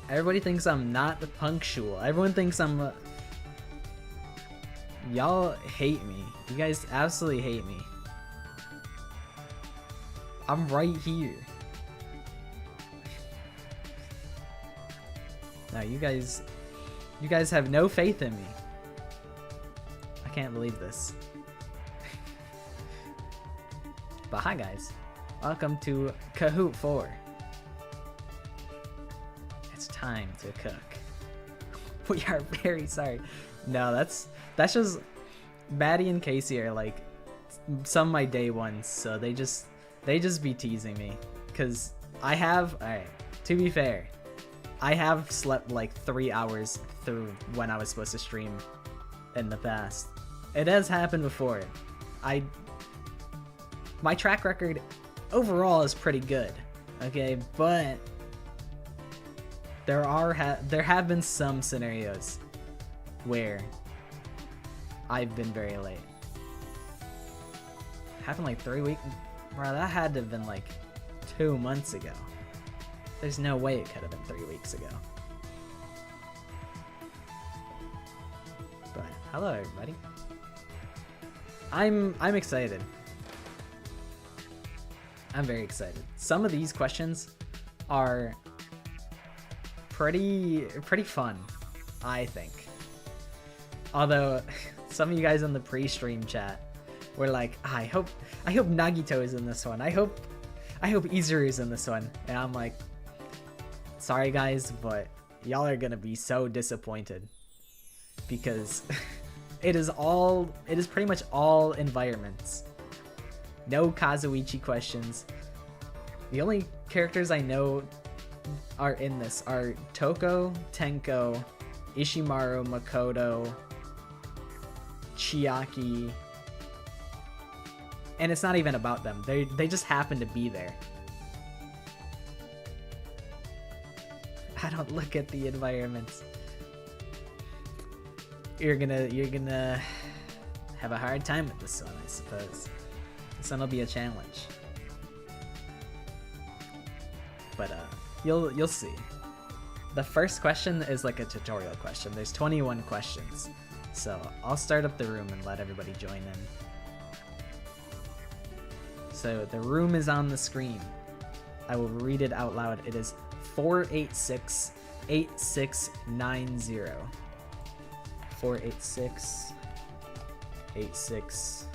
Everybody thinks I'm not punctual. Everyone thinks I'm... Y'all hate me. You guys absolutely hate me. I'm right here. No, you guys have no faith in me. I can't believe this. But hi guys, welcome to Kahoot 4. It's time to cook. We are very sorry. No, that's just Maddie and Casey are like some of my day ones, so they just be teasing me because alright, to be fair, I have slept like 3 hours through when I was supposed to stream in the past. It has happened before. My track record overall is pretty good, okay, but there have been some scenarios where I've been very late. Happened like 3 weeks. Bro, that had to have been like 2 months ago. There's no way it could have been 3 weeks ago. But hello everybody. I'm excited. I'm very excited. Some of these questions are pretty fun, I think. Although some of you guys in the pre-stream chat were like, I hope Nagito is in this one. I hope Izuru is in this one. And I'm like, sorry guys, but y'all are gonna be so disappointed because it is pretty much all environments. No Kazuichi questions. The only characters I know are in this are Toko, Tenko, Ishimaru, Makoto, Chiaki, and it's not even about them. They just happen to be there. I don't look at the environments. You're gonna have a hard time with this one, I suppose. This one will be a challenge. But you'll see. The first question is like a tutorial question. There's 21 questions. So I'll start up the room and let everybody join in. So the room is on the screen. I will read it out loud. It is 486-8690. 486-8690.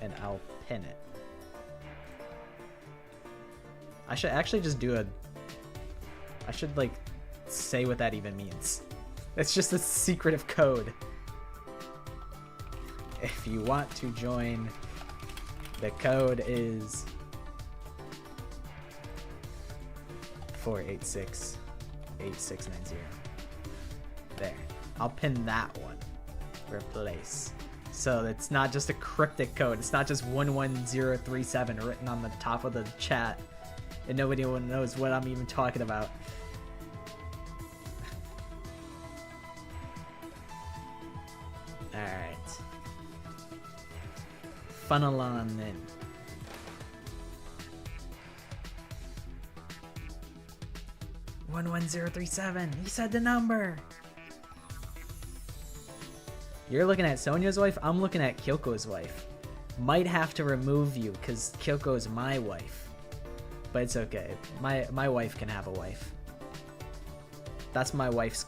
And I'll pin it. I should actually just I should like say what that even means. It's just a secretive code. If you want to join, the code is 486-8690. There. I'll pin that one. Replace. So it's not just a cryptic code. It's not just 11037 written on the top of the chat and nobody knows what I'm even talking about. Alright. Funnel on in. One 11037. He said the number. You're looking at Sonya's wife, I'm looking at Kyoko's wife. Might have to remove you because Kyoko's my wife. But it's okay. My wife can have a wife. That's my wife's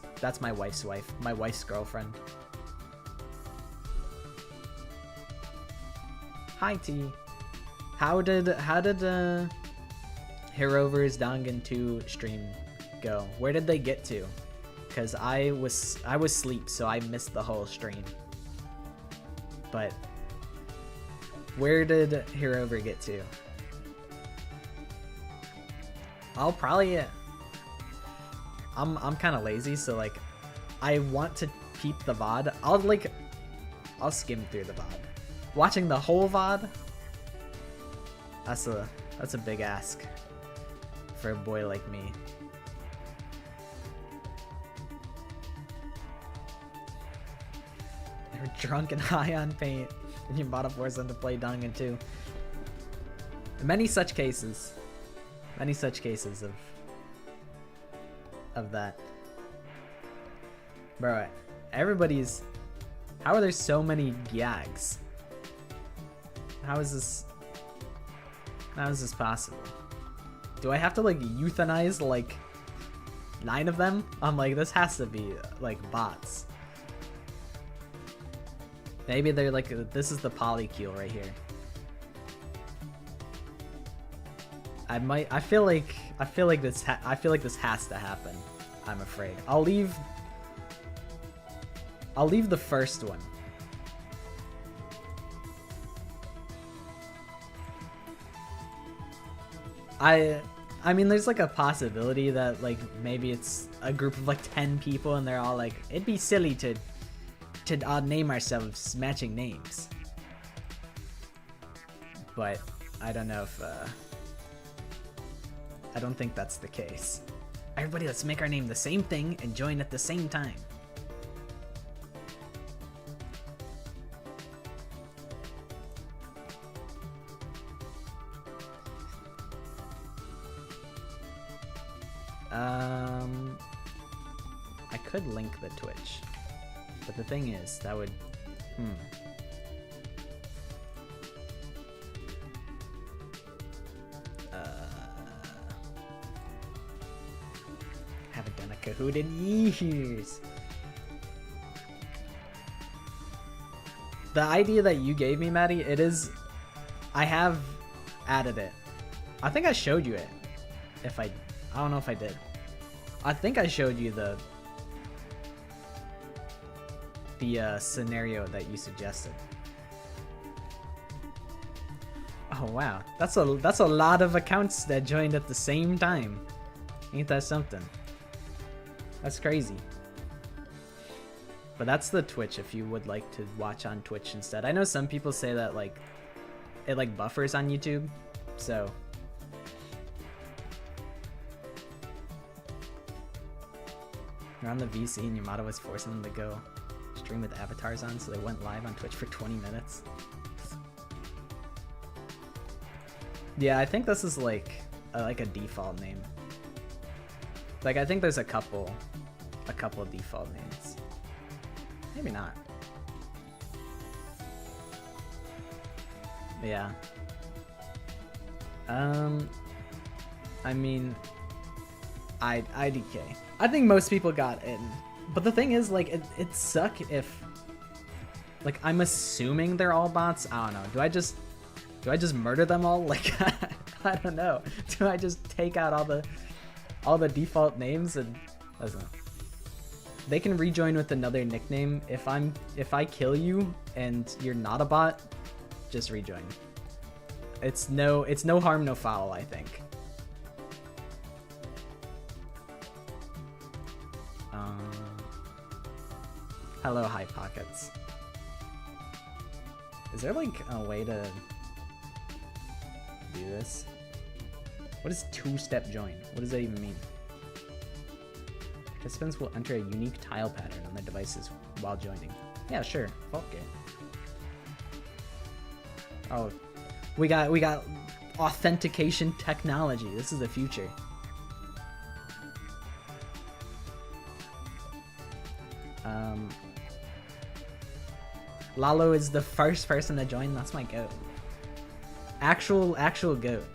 wife. My wife's girlfriend. Hi T. How did Hirover's Dangan 2 stream go? Where did they get to? Because I was asleep, so I missed the whole stream. But where did Hirover get to? I'll probably I'm kind of lazy, so like I want to peep the VOD. I'll skim through the VOD. Watching the whole VOD, that's a big ask for a boy like me. You're drunk and high on paint, and you bought a Warzone to play Dangan 2. Many such cases. Many such cases of that. Bro, everybody's... How are there so many gags? How is this possible? Do I have to like euthanize like 9 of them? I'm like, this has to be like bots. Maybe they're like, this is the polycule right here. I feel like this has to happen. I'm afraid. I'll leave the first one. I mean, there's like a possibility that like maybe it's a group of like 10 people and they're all like, it'd be silly to name ourselves matching names. But I don't know if I don't think that's the case. Everybody, let's make our name the same thing and join at the same time. I could link the Twitch, but the thing is, that would, haven't done a Kahoot in years. The idea that you gave me, Maddie, I have added it. I think I showed you it. I don't know if I did. I think I showed you the scenario that you suggested. Oh wow, that's a lot of accounts that joined at the same time. Ain't that something? That's crazy. But that's the Twitch if you would like to watch on Twitch instead. I know some people say that like it like buffers on YouTube, so you're on the VC and your motto was forcing them to go stream with avatars on, so they went live on Twitch for 20 minutes. Yeah, I think this is like a default name. Like I think there's a couple of default names. Maybe not. Yeah. I mean, IDK. I think most people got in, but the thing is, like, it'd suck if, like, I'm assuming they're all bots. I don't know. Do I just murder them all? Like, I don't know. Do I just take out all the default names and I don't know. They can rejoin with another nickname. If I kill you and you're not a bot, just rejoin. It's no harm, no foul, I think. Hello, High Pockets. Is there like a way to do this? What is two-step join? What does that even mean? Participants will enter a unique tile pattern on their devices while joining. Yeah, sure. Fuck it. Oh, we got authentication technology. This is the future. Lalo is the first person to join. That's my goat. Actual goat.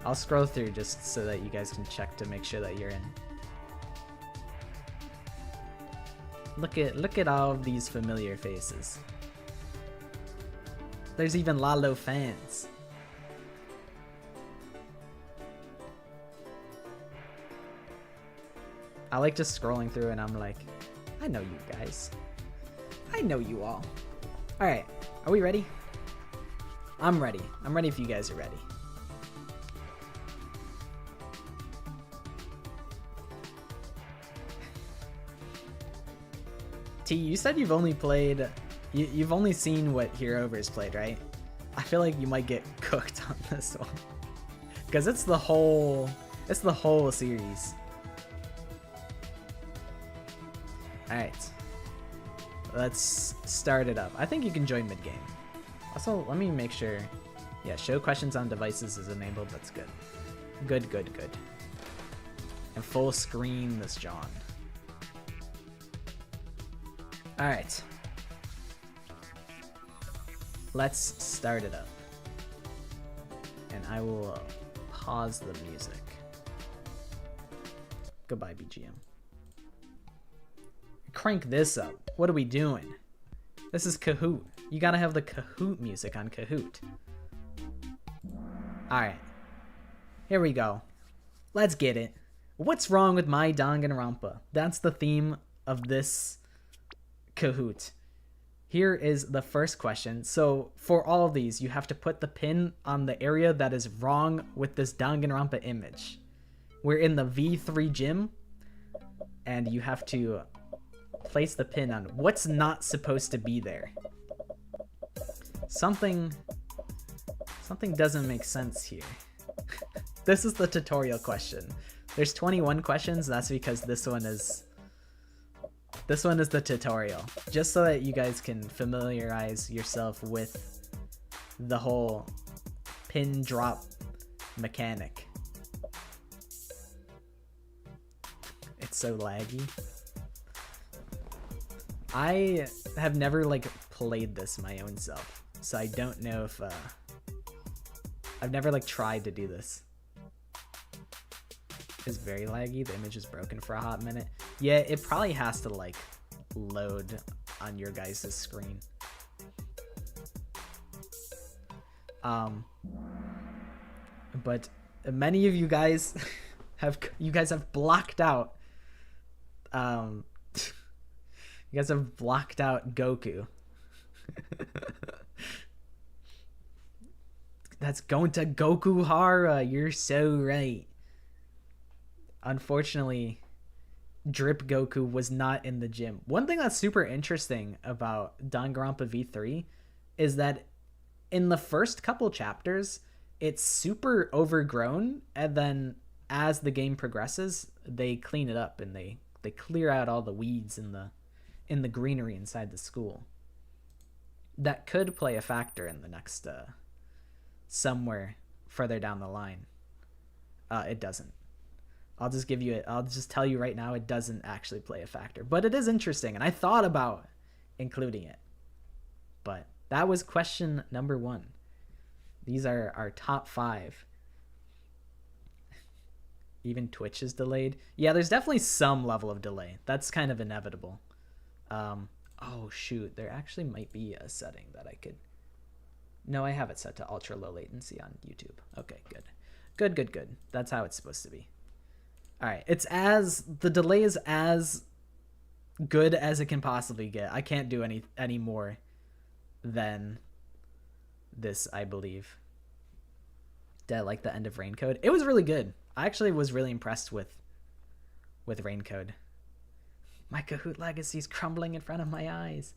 I'll scroll through just so that you guys can check to make sure that you're in. Look at all of these familiar faces. There's even Lalo fans. I like just scrolling through and I'm like, I know you guys. I know you all. Alright, are we ready? I'm ready. I'm ready if you guys are ready. T, you said you've only played... You've only seen what Herover's played, right? I feel like you might get cooked on this one. Because it's the whole series. Alright. Let's start it up. I think you can join mid-game. Also, let me make sure Yeah, show questions on devices is enabled. That's good. Good, good, good. And full screen this John. All right. Let's start it up. And I will pause the music. Goodbye, BGM. Crank this up. What are we doing? This is Kahoot. You gotta have the Kahoot music on Kahoot. Alright. Here we go. Let's get it. What's wrong with my Danganronpa? That's the theme of this Kahoot. Here is the first question. So for all of these, you have to put the pin on the area that is wrong with this Danganronpa image. We're in the V3 gym, and you have to place the pin on what's not supposed to be there. Something doesn't make sense here. This is the tutorial question. There's 21 questions. That's because this one is the tutorial, just so that you guys can familiarize yourself with the whole pin drop mechanic. It's so laggy. I have never played this my own self, so I don't know if I've never tried to do this. It's very laggy. The image is broken for a hot minute. Yeah, it probably has to load on your guys' screen. But many of you guys have blocked out you guys have blocked out Goku. That's going to Gokuhara. You're so right. Unfortunately, Drip Goku was not in the gym. One thing that's super interesting about Danganronpa V3 is that in the first couple chapters, it's super overgrown, and then as the game progresses, they clean it up and they clear out all the weeds in the greenery inside the school. That could play a factor in the next somewhere further down the line. It doesn't. I'll just tell you right now, it doesn't actually play a factor, but it is interesting, and I thought about including it. But that was question number 1. These are our top 5. Even Twitch is delayed. Yeah, there's definitely some level of delay. That's kind of inevitable. Oh shoot, there actually might be a setting that I could... No, I have it set to ultra low latency on YouTube. Okay, good. Good. That's how it's supposed to be. All right, the delay is as good as it can possibly get. I can't do any more than this, I believe. Did I like the end of Raincode? It was really good. I actually was really impressed with Raincode. My Kahoot legacy's crumbling in front of my eyes.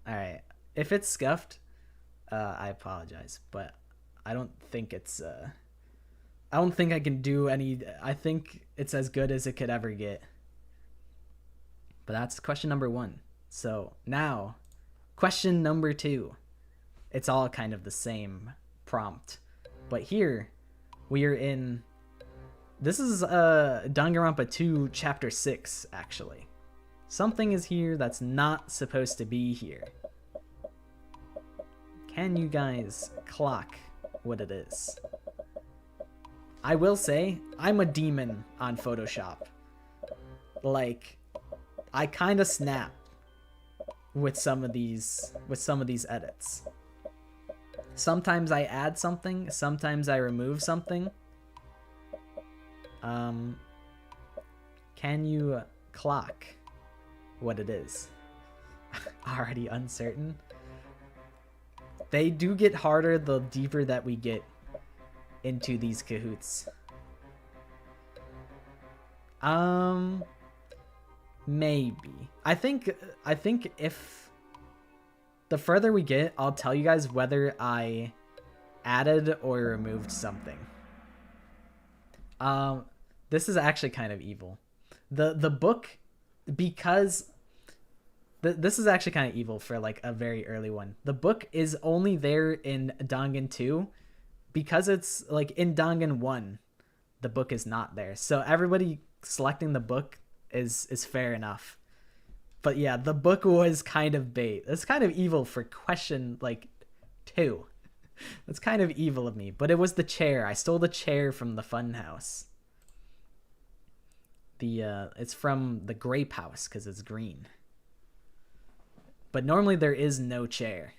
All right, if it's scuffed, I apologize, but I don't think it's I don't think I can do any. I think it's as good as it could ever get. But that's question number 1. So now, question number 2. It's all kind of the same prompt, but here we are in. This is Danganronpa 2 Chapter 6, actually. Something is here that's not supposed to be here. Can you guys clock what it is? I will say, I'm a demon on Photoshop. I kind of snap with some of these edits. Sometimes I add something, sometimes I remove something. Can you clock what it is? Already uncertain. They do get harder the deeper that we get into these Kahoots. Maybe. I think if the further we get, I'll tell you guys whether I added or removed something. This is actually kind of evil. The book, because This is actually kind of evil for like a very early one. The book is only there in Dangan 2 because it's like in Dangan 1, the book is not there. So everybody selecting the book is fair enough. But yeah, the book was kind of bait. It's kind of evil for question like 2. That's kind of evil of me. But it was the chair. I stole the chair from the funhouse. It's from the grape house because it's green. But normally there is no chair.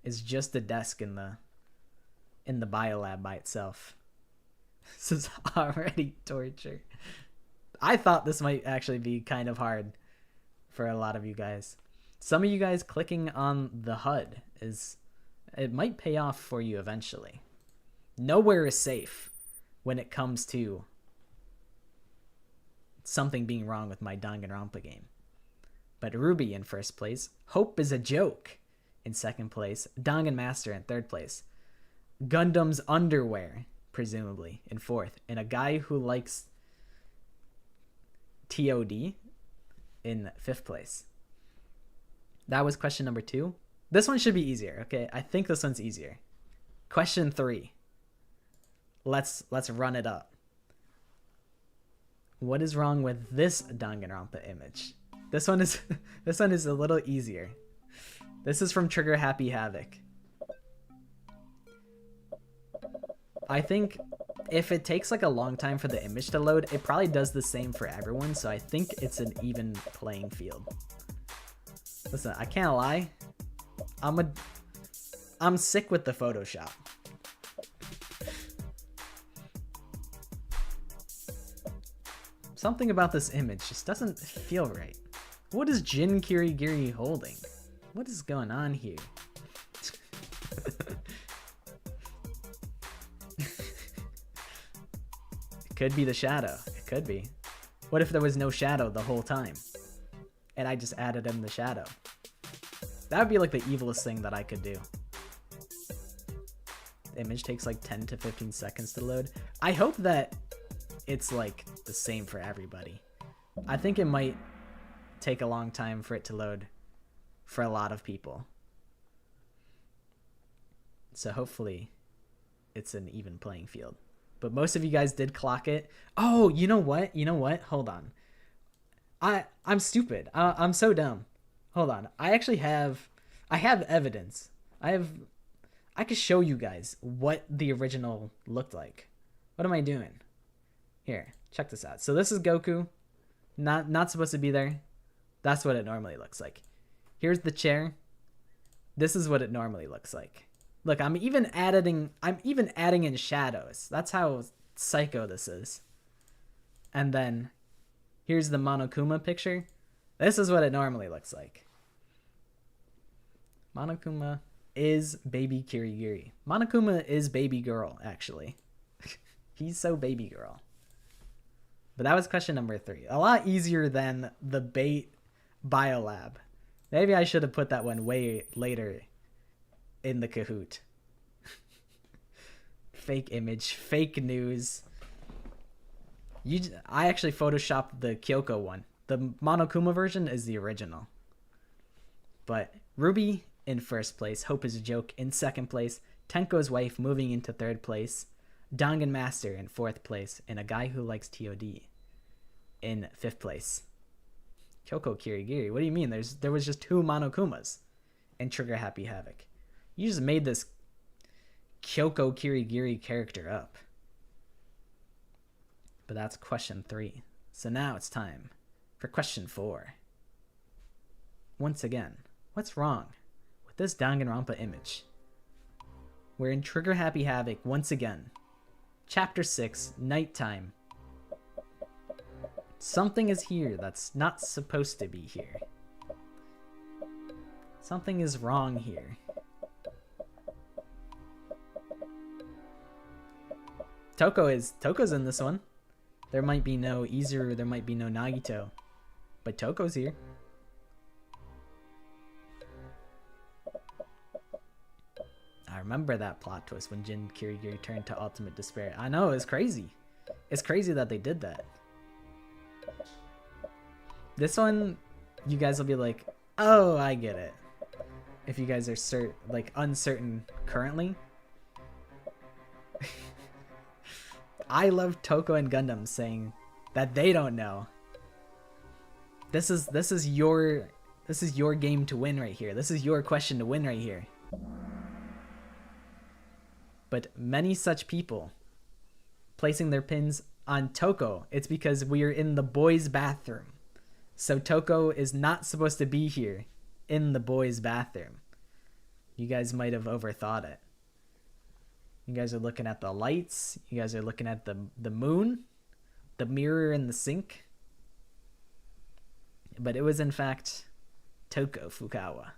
It's just a desk in the biolab by itself. This is already torture. I thought this might actually be kind of hard for a lot of you guys. Some of you guys clicking on the HUD it might pay off for you eventually. Nowhere is safe when it comes to something being wrong with my Danganronpa game. But Ruby in first place, Hope is a Joke in second place, Dangan Master in third place, Gundam's Underwear, presumably, in fourth, and a guy who likes TOD in fifth place. That was question number 2. This one should be easier, okay? I think this one's easier. Question 3. Let's run it up. What is wrong with this Danganronpa image? This one is a little easier. This is from Trigger Happy Havoc. I think if it takes like a long time for the image to load, it probably does the same for everyone, so I think it's an even playing field. Listen, I can't lie. I'm sick with the Photoshop. Something about this image just doesn't feel right. What is Jin Kirigiri holding? What is going on here? It could be the shadow. It could be. What if there was no shadow the whole time? And I just added in the shadow. That would be like the evilest thing that I could do. The image takes like 10 to 15 seconds to load. I hope that it's like the same for everybody. I think it might take a long time for it to load for a lot of people. So hopefully it's an even playing field. But most of you guys did clock it. Oh, you know what? Hold on. I'm stupid. I'm so dumb. Hold on. I have evidence. I could show you guys what the original looked like. What am I doing? Here, check this out. So this is Goku. Not supposed to be there. That's what it normally looks like. Here's the chair. This is what it normally looks like. Look, I'm even adding in shadows. That's how psycho this is. And then here's the Monokuma picture. This is what it normally looks like. Monokuma is baby Kirigiri. Monokuma is baby girl, actually. He's so baby girl. But that was question number 3. A lot easier than the bait biolab. Maybe I should have put that one way later in the Kahoot. Fake image, fake news. I actually photoshopped the Kyoko one. The Monokuma version is the original. But Ruby in first place, Hope is a Joke in second place, Tenko's Wife moving into third place, Dangan Master in fourth place, and a guy who likes TOD in fifth place. Kyoko Kirigiri, what do you mean? There was just 2 Monokumas in Trigger Happy Havoc. You just made this Kyoko Kirigiri character up. But that's question 3. So now it's time for question 4. Once again, what's wrong with this Danganronpa image? We're in Trigger Happy Havoc once again. Chapter 6, Nighttime. Something is here that's not supposed to be here. Something is wrong here. Toko's in this one. There might be no Izuru, there might be no Nagito, but Toko's here. I remember that plot twist when Jin Kirigiri turned to ultimate despair. I know, it's crazy. It's crazy that they did that. This one, you guys will be like, Oh, I get it. If you guys are uncertain currently. I love Toko and Gundam saying that they don't know. This is your game to win right here. This is your question to win right here. But many such people placing their pins on Toko, it's because we are in the boys' bathroom. So Toko is not supposed to be here in the boys' bathroom. You guys might have overthought it. You guys are looking at the lights. You guys are looking at the moon, the mirror in the sink. But it was in fact Toko Fukawa.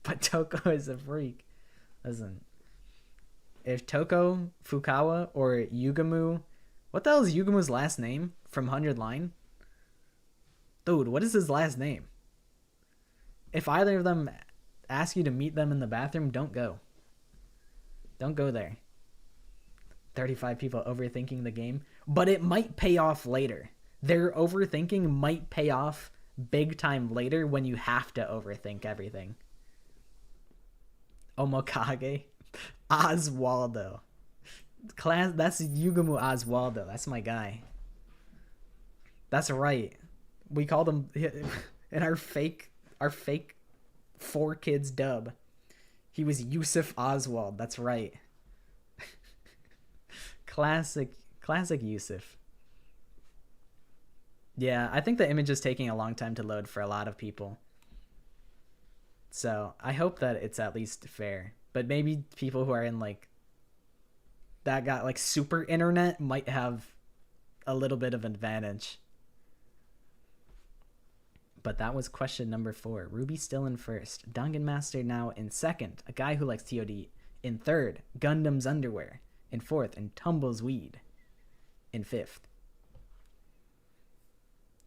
But Toko is a freak. Listen, if Toko Fukawa or Yugamu, what the hell is Yugamu's last name from 100 Line? Dude, what is his last name? If either of them ask you to meet them in the bathroom, don't go. Don't go there. 35 people overthinking the game, but it might pay off later. Their overthinking might pay off big time later when you have to overthink everything. Omokage. Oswaldo. That's Yugamu Oswaldo. That's my guy. That's right. We called him in our fake 4Kids dub. He was Yusuf Oswald. That's right. Classic Yusuf. Yeah, I think the image is taking a long time to load for a lot of people. So I hope that it's at least fair. But maybe people who are in that got super internet might have a little bit of advantage. But that was question number 4. Ruby still in first. Dangan Master now in second. A guy who likes TOD in third. Gundam's underwear in fourth. And Tumbles Weed in fifth.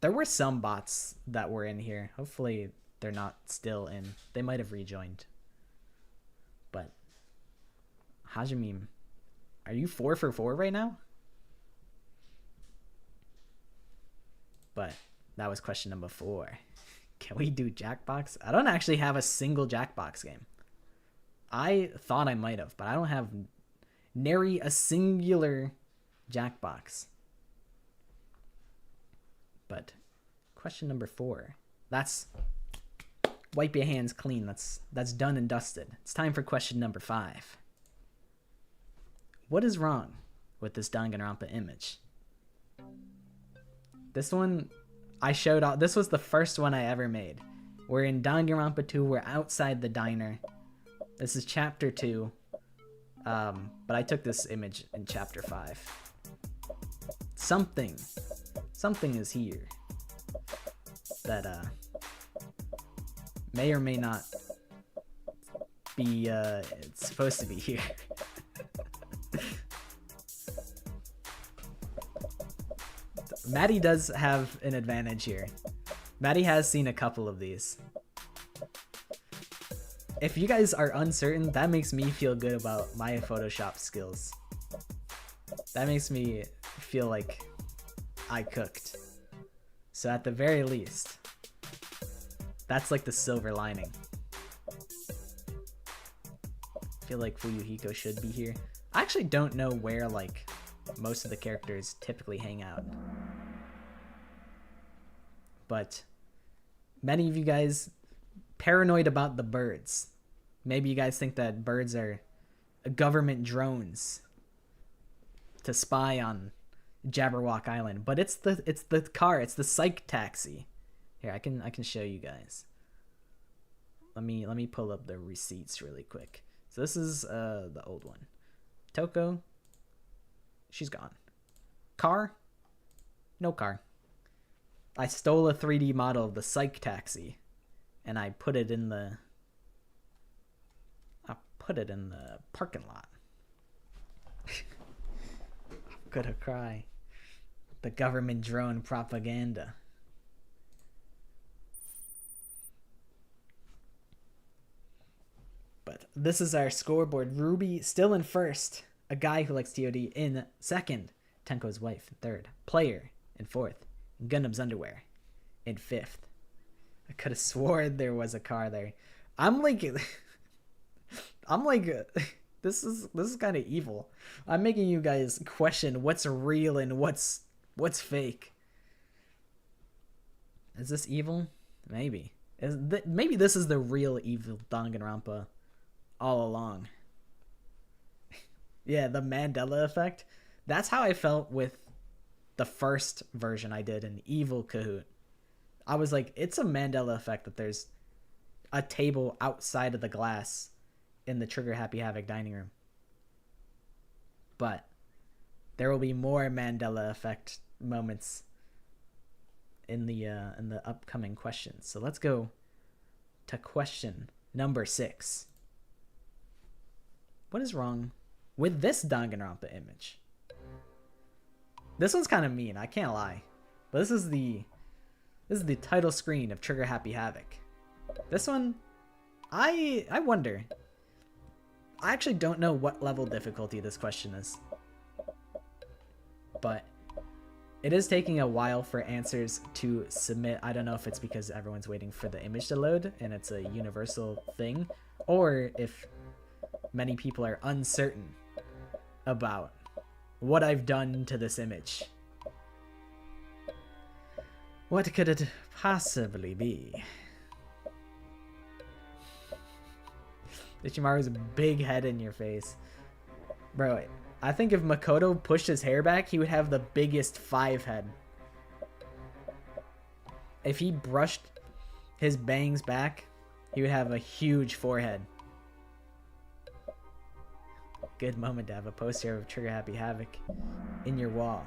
There were some bots that were in here. Hopefully they're not still in. They might have rejoined. But Hajimim, are you 4 for 4 right now? But that was question number 4. Can we do Jackbox? I don't actually have a single Jackbox game. I thought I might have, but I don't have nary a singular Jackbox. But question number 4. That's wipe your hands clean. That's done and dusted. It's time for question number 5. What is wrong with this Danganronpa image? This one I showed off. This was the first one I ever made. We're in Danganronpa 2. We're outside the diner. This is chapter 2. But I took this image in chapter 5. Something is here that may or may not be it's supposed to be here. Maddie does have an advantage here. Maddie has seen a couple of these. If you guys are uncertain, that makes me feel good about my Photoshop skills. That makes me feel like I cooked. So at the very least, that's like the silver lining. I feel like Fuyuhiko should be here. I actually don't know where most of the characters typically hang out. But many of you guys paranoid about the birds. Maybe you guys think that birds are government drones to spy on Jabberwock Island, but it's the car, it's the psych taxi. Here, I can show you guys. Let me pull up the receipts really quick. So this is the old one. Toko, she's gone. Car? No car. I stole a 3D model of the psych taxi and I put it in the parking lot. I'm gonna cry. The government drone propaganda. But this is our scoreboard. Ruby still in first. A guy who likes TOD in second. Tenko's wife in third. Player in fourth. Gundam's underwear in fifth. I could have sworn there was a car there. I'm like, I'm like, this is kind of evil. I'm making you guys question what's real and what's fake. Is this evil? Maybe. Maybe this is the real evil Danganronpa all along. Yeah, the Mandela effect. That's how I felt with the first version I did in Evil Kahoot. I was like, it's a Mandela effect that there's a table outside of the glass in the Trigger Happy Havoc dining room. But there will be more Mandela effect moments in the upcoming questions. So let's go to question number 6. What is wrong with this Danganronpa image? This one's kind of mean, I can't lie. But this is the title screen of Trigger Happy Havoc. This one, I wonder. I actually don't know what level difficulty this question is. But it is taking a while for answers to submit. I don't know if it's because everyone's waiting for the image to load and it's a universal thing, or if many people are uncertain about what I've done to this image. What could it possibly be? Ichimaru's big head in your face. Bro, I think if Makoto pushed his hair back, he would have the biggest 5 head. If he brushed his bangs back, he would have a huge forehead. Good moment to have a poster of Trigger Happy Havoc in your wall.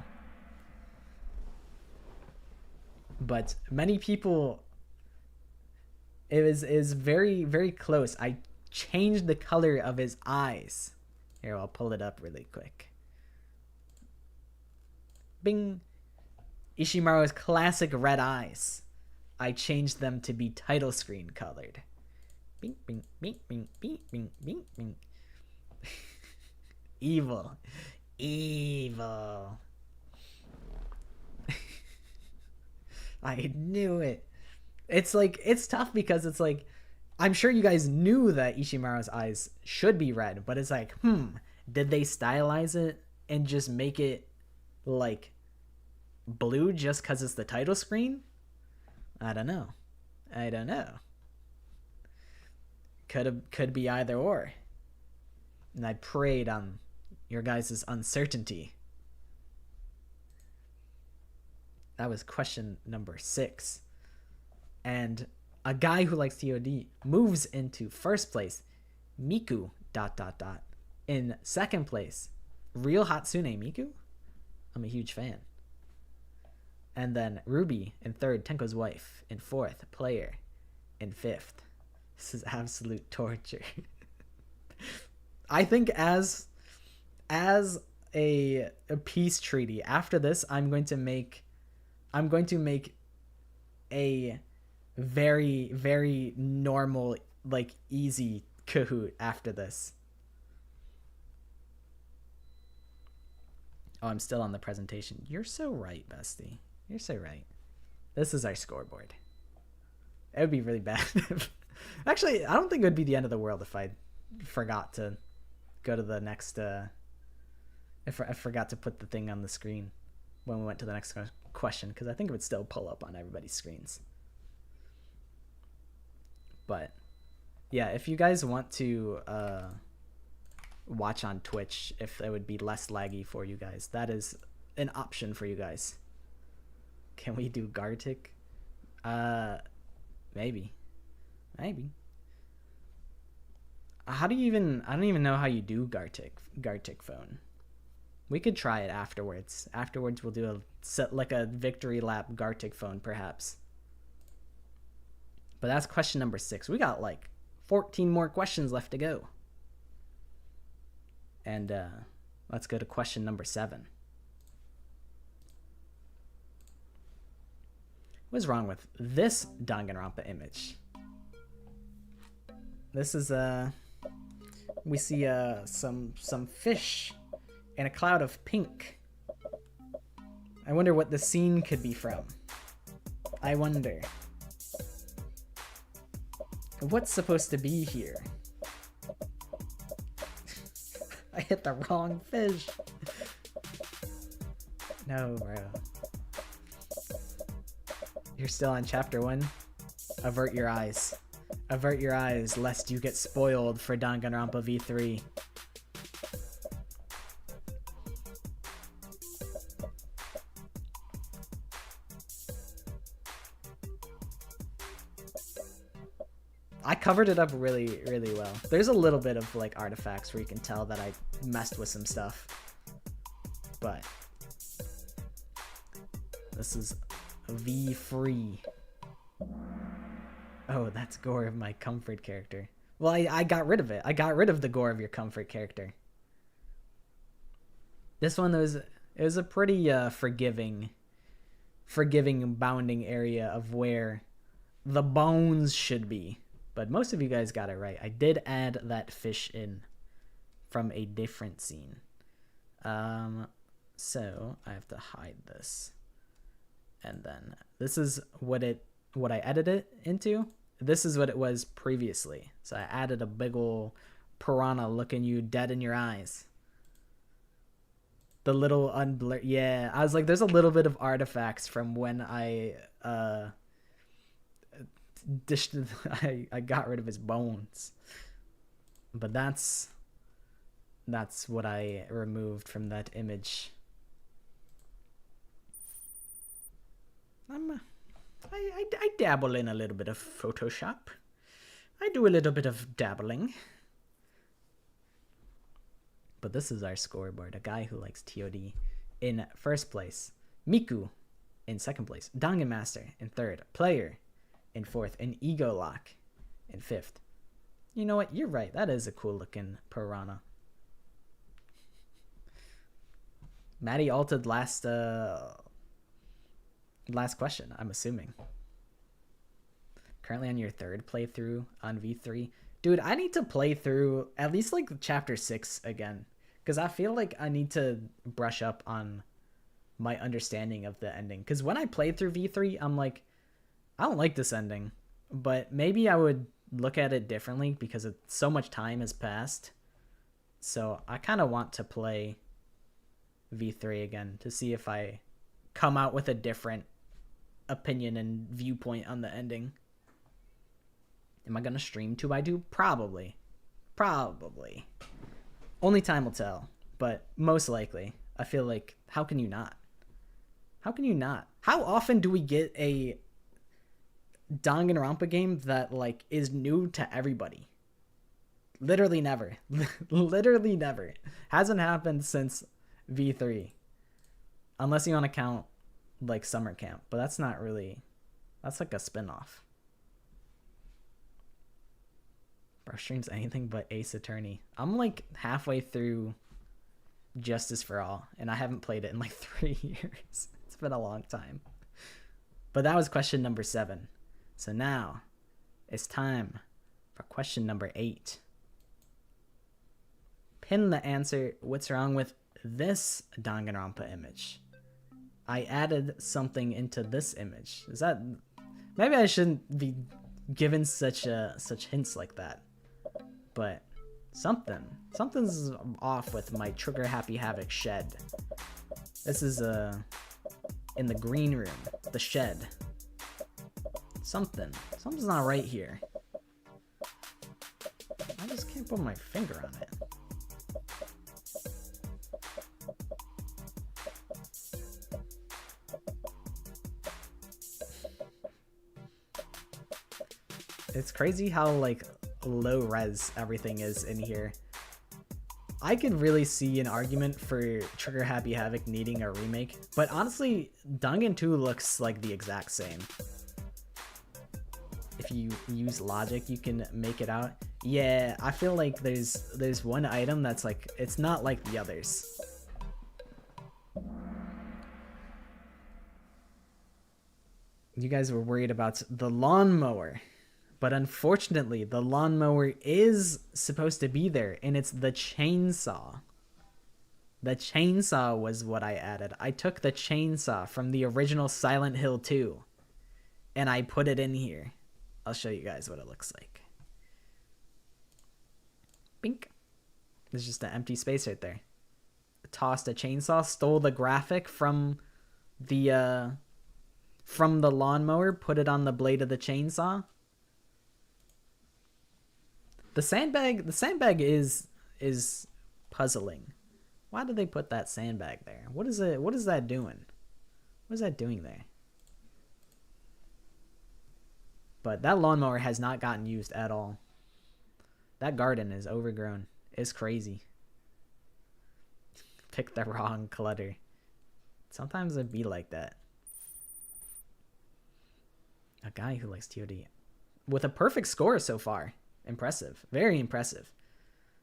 But many people, it is very, very close. I changed the color of his eyes. Here, I'll pull it up really quick. Bing! Ishimaru's classic red eyes. I changed them to be title screen colored. Bing, bing, bing, bing, bing, bing, bing, bing. Evil. Evil. I knew it. It's like, it's tough because it's like, I'm sure you guys knew that Ishimaru's eyes should be red, but it's like, did they stylize it and just make it like blue just because it's the title screen? I don't know. Could be either or. And I preyed on your guys' uncertainty. That was question number 6. And a guy who likes TOD moves into first place. Miku ... In second place, Real Hatsune Miku. I'm a huge fan. And then Ruby in third, Tenko's wife in fourth, Player in fifth. This is absolute torture. I think as a peace treaty, after this, I'm going to make a very, very normal, like, easy Kahoot after this. Oh, I'm still on the presentation. You're so right, bestie. You're so right. This is our scoreboard. It would be really bad. Actually, I don't think it would be the end of the world if I forgot to go to the next... if I forgot to put the thing on the screen when we went to the next question, because I think it would still pull up on everybody's screens. But yeah, if you guys want to watch on Twitch, if it would be less laggy for you guys, that is an option for you guys. Can we do Gartic? Maybe. How do you even... I don't even know how you do Gartic phone. We could try it afterwards. Afterwards, we'll do a victory lap Gartic phone, perhaps. But that's question number 6. We got like 14 more questions left to go. And let's go to question number 7. What's wrong with this Danganronpa image? This is we see some fish in a cloud of pink. I wonder what the scene could be from. I wonder. What's supposed to be here? I hit the wrong fish. No, bro. You're still on chapter 1. Avert your eyes. Avert your eyes lest you get spoiled for Danganronpa V3. I covered it up really, really well. There's a little bit of like artifacts where you can tell that I messed with some stuff. But this is V3. Oh, that's gore of my comfort character. Well, I got rid of it. I got rid of the gore of your comfort character. This one was a pretty forgiving bounding area of where the bones should be. But most of you guys got it right. I did add that fish in from a different scene. So I have to hide this. And then this is what I edited it into. This is what it was previously. So I added a big ol' piranha looking you dead in your eyes. The little unblurred. Yeah, I was like, there's a little bit of artifacts from when I I got rid of his bones. But that's what I removed from that image. I dabble in a little bit of Photoshop. I do a little bit of dabbling. But this is our scoreboard. A guy who likes TOD in first place. Miku in second place. Dangan Master in third. Player in fourth. And Ego Lock in fifth. You know what? You're right. That is a cool looking piranha. Maddie altered last question, I'm assuming. Currently on your third playthrough on V3. Dude, I need to play through at least like chapter 6 again. Because I feel like I need to brush up on my understanding of the ending. Because when I played through V3, I'm like, I don't like this ending. But maybe I would look at it differently because so much time has passed. So I kind of want to play V3 again to see if I come out with a different opinion and viewpoint on the ending. Am I gonna stream 2x2? Probably. Only time will tell, but most likely. I feel like, how can you not? How often do we get a Danganronpa game that like is new to everybody? Literally never. Literally never. Hasn't happened since V3. Unless you want to count like summer camp, but that's not really, that's like a spin-off. Bro streams anything but Ace Attorney. I'm like halfway through Justice for All and I haven't played it in like 3 years. It's been a long time. But that was question number 7. So now it's time for question number 8. Pin the answer. What's wrong with this Danganronpa image? I added something into this image. Is that, maybe I shouldn't be given such hints like that, but something's off with my Trigger Happy Havoc shed. This is in the green room, the shed. Something's not right here. I just can't put my finger on it. It's crazy how like low res everything is in here. I could really see an argument for Trigger Happy Havoc needing a remake, but honestly, Dangan 2 looks like the exact same. If you use logic, you can make it out. Yeah, I feel like there's one item that's like, it's not like the others. You guys were worried about the lawnmower. But unfortunately, the lawnmower is supposed to be there, and it's the chainsaw. The chainsaw was what I added. I took the chainsaw from the original Silent Hill 2, and I put it in here. I'll show you guys what it looks like. Bink. There's just an empty space right there. Tossed a chainsaw, stole the graphic from the lawnmower, put it on the blade of the chainsaw. The sandbag is puzzling. Why did they put that sandbag there? What is it? What is that doing? What is that doing there? But that lawnmower has not gotten used at all. That garden is overgrown. It's crazy. Pick the wrong clutter. Sometimes it'd be like that. A guy who likes TOD. With a perfect score so far. Impressive. Very impressive.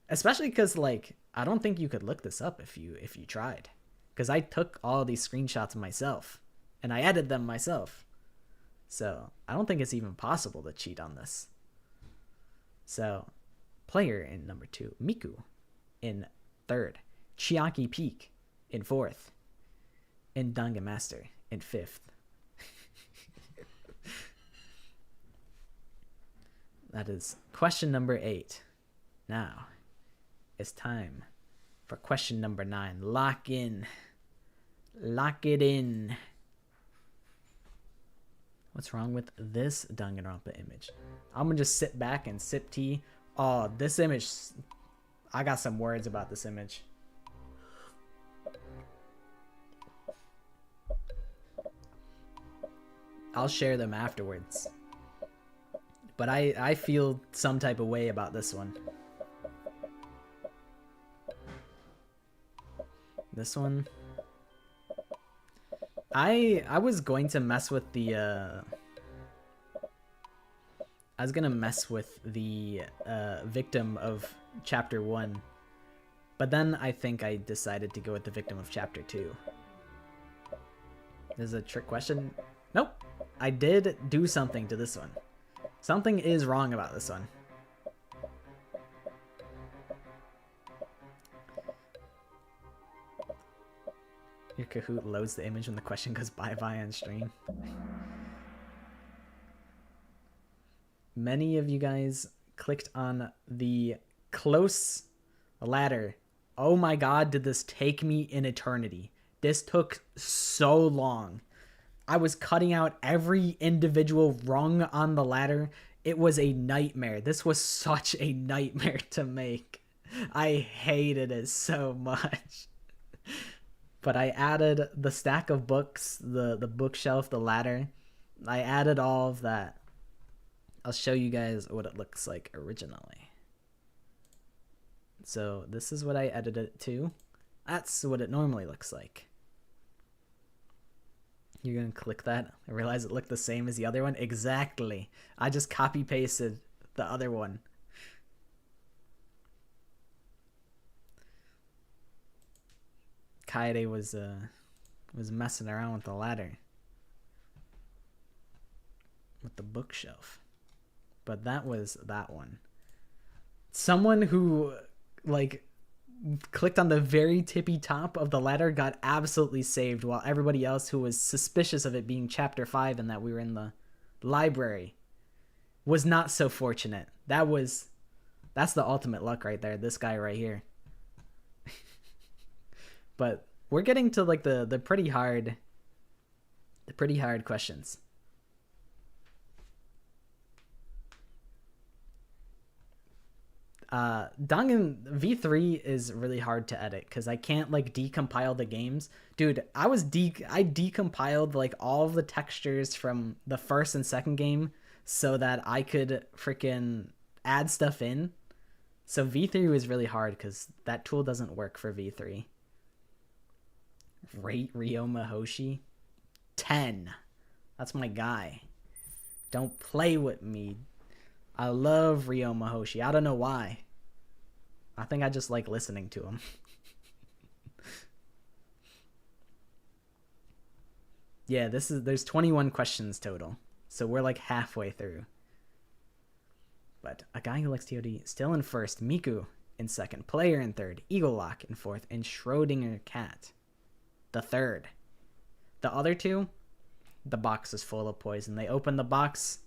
Especially because, like, I don't think you could look this up if you tried. Because I took all these screenshots myself. And I edited them myself. So, I don't think it's even possible to cheat on this. So, player in number 2. Miku in 3rd. Chiaki Peak in 4th. And Dangan Master in 5th. That is question number 8. Now, it's time for question number 9. Lock in. Lock it in. What's wrong with this Danganronpa image? I'm gonna just sit back and sip tea. Oh, this image. I got some words about this image. I'll share them afterwards. But I feel some type of way about this one. This one. I was going to mess with the I was gonna mess with the victim of chapter 1. But then I think I decided to go with the victim of chapter 2. This is a trick question. Nope. I did do something to this one. Something is wrong about this one. Your Kahoot loads the image when the question goes bye-bye on stream. Many of you guys clicked on the close ladder. Oh my god, did this take me an eternity. This took so long. I was cutting out every individual rung on the ladder. It was a nightmare. This was such a nightmare to make. I hated it so much. But I added the stack of books, the bookshelf, the ladder. I added all of that. I'll show you guys what it looks like originally. So this is what I edited it to. That's what it normally looks like. You're gonna click that. I realize it looked the same as the other one. Exactly. I just copy pasted the other one. Kaede was messing around with the ladder, with the bookshelf. But that was that one. Someone who like clicked on the very tippy top of the ladder got absolutely saved, while everybody else who was suspicious of it being chapter 5 and that we were in the library was not so fortunate. That's the ultimate luck right there. This guy right here. But we're getting to like the pretty hard questions. Dangan V3 is really hard to edit because I can't like decompile the games. Dude, I decompiled like all of the textures from the first and second game so that I could freaking add stuff in. So V3 was really hard because that tool doesn't work for V3. Rate Ryoma Hoshi 10. That's my guy. Don't play with me. I love Ryoma Hoshi. I don't know why. I think I just like listening to him. Yeah, there's 21 questions total. So we're like halfway through. But a guy who likes TOD still in first, Miku in second, player in third, Eagle Lock in fourth, and Schrodinger Cat the third. The other two, the box is full of poison. They opened the box.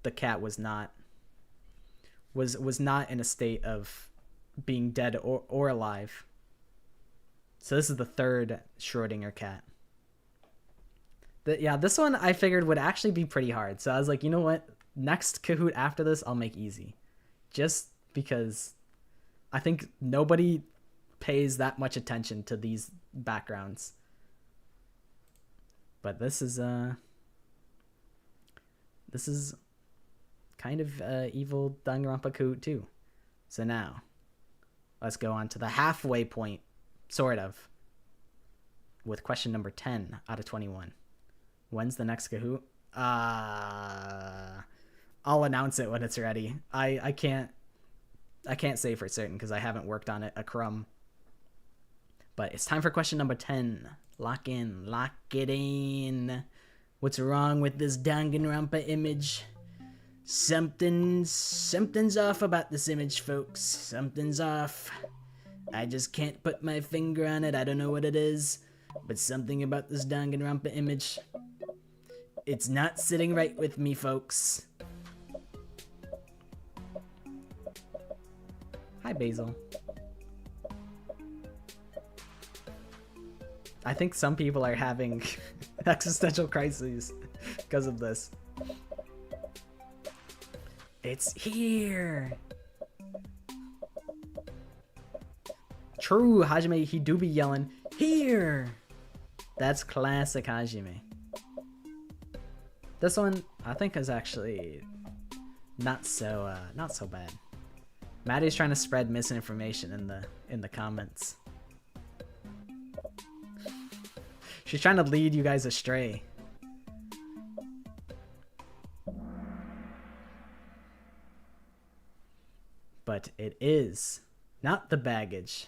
The cat was not was not in a state of being dead or alive. So this is the third Schrodinger cat. Yeah, this one I figured would actually be pretty hard. So I was like, you know what? Next Kahoot after this, I'll make easy. Just because I think nobody pays that much attention to these backgrounds. But this is kind of evil Danganronpa Kahoot too. So now, let's go on to the halfway point, sort of, with question number 10 out of 21. When's the next Kahoot? I'll announce it when it's ready. I can't say for certain because I haven't worked on it a crumb. But it's time for question number 10. Lock it in. What's wrong with this Danganronpa image? Something's off about this image, folks. Something's off. I just can't put my finger on it. I don't know what it is, but something about this Danganronpa image. It's not sitting right with me, folks. Hi, Basil. I think some people are having existential crises because of this. It's here! True, Hajime, he do be yelling, here! That's classic Hajime. This one, I think, is actually not so bad. Maddie's trying to spread misinformation in the comments. She's trying to lead you guys astray. But it is not the baggage.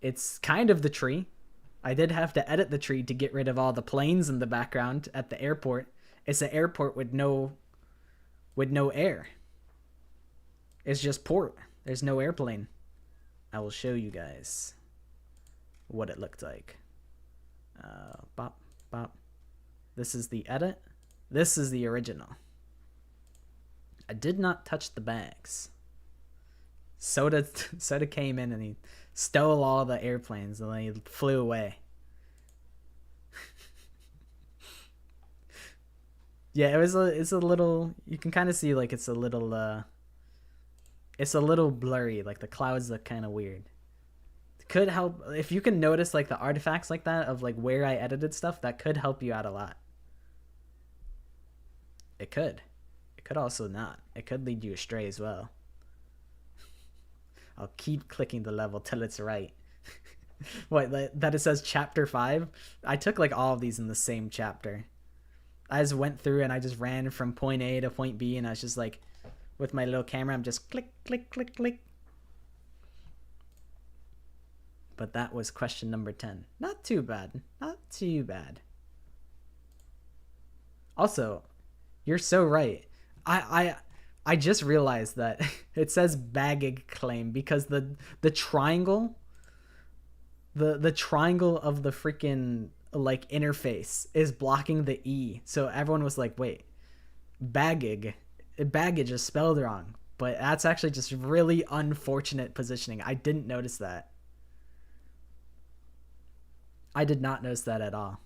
It's kind of the tree. I did have to edit the tree to get rid of all the planes in the background at the airport. It's an airport with no air. It's just port. There's no airplane. I will show you guys what it looked like. Bop, bop. This is the edit. This is the original. I did not touch the bags. Soda came in and he stole all the airplanes and then he flew away. Yeah, it's a little, you can kind of see like it's a little blurry, like the clouds look kind of weird. Could help if you can notice like the artifacts like that of like where I edited stuff. That could help you out a lot. It could also not. It could lead you astray as well. I'll keep clicking the level till it's right. What, that it says chapter 5? I took like all of these in the same chapter. I just went through and I just ran from point A to point B and I was just like, with my little camera, I'm just click, click, click, click. But that was question number 10. Not too bad. Not too bad. Also, you're so right. I just realized that it says baggage claim because the triangle the triangle of the freaking like interface is blocking the E. So everyone was like, wait, baggage is spelled wrong. But that's actually just really unfortunate positioning. I didn't notice that. I did not notice that at all.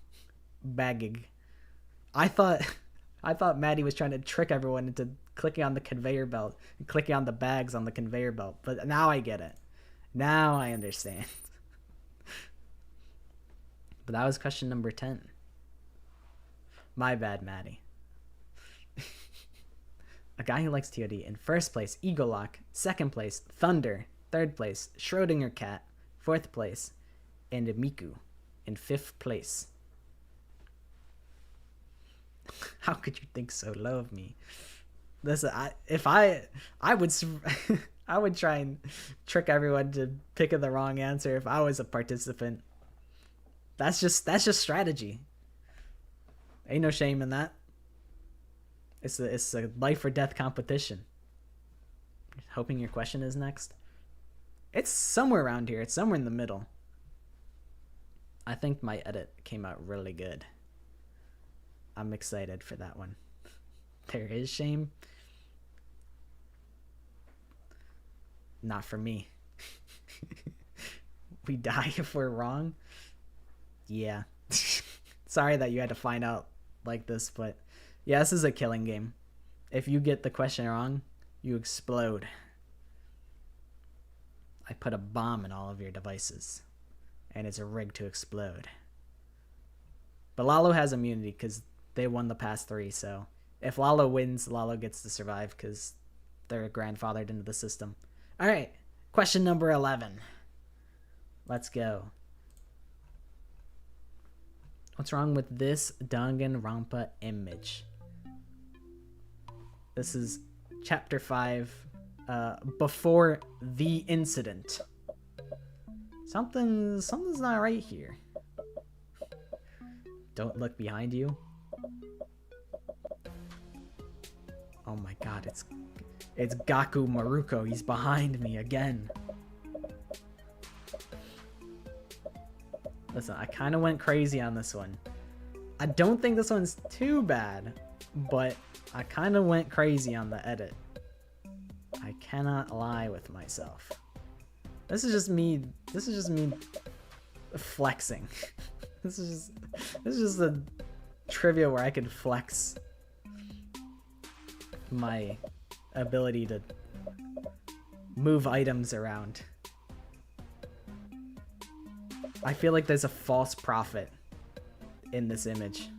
Baggage. I thought Maddie was trying to trick everyone into clicking on the conveyor belt and clicking on the bags on the conveyor belt. But now I get it. Now I understand. But that was question number 10. My bad, Maddie. A guy who likes TOD. In first place, Eagle Lock. Second place, Thunder. Third place, Schrodinger Cat. Fourth place, and Miku. In fifth place. How could you think so low of me? Listen, I would I would try and trick everyone to pick the wrong answer if I was a participant. That's just strategy. Ain't no shame in that. It's a life or death competition. Hoping your question is next. It's somewhere around here. It's somewhere in the middle. I think my edit came out really good. I'm excited for that one. There is shame. Not for me. We die if we're wrong? Yeah. Sorry that you had to find out like this, but yeah, this is a killing game. If you get the question wrong, you explode. I put a bomb in all of your devices, and it's rigged to explode. But Lalo has immunity because they won the past 3, so if Lalo wins, Lalo gets to survive because they're grandfathered into the system. Alright, question number 11. Let's go. What's wrong with this Danganronpa image? This is chapter 5, before the incident. Something's not right here. Don't look behind you. Oh my god, it's Gaku Maruko. He's behind me again. Listen, I kind of went crazy on this one. I don't think this one's too bad, but I kind of went crazy on the edit. I cannot lie with myself. This is just me flexing. This is just a trivia where I could flex my ability to move items around. I feel like there's a false prophet in this image.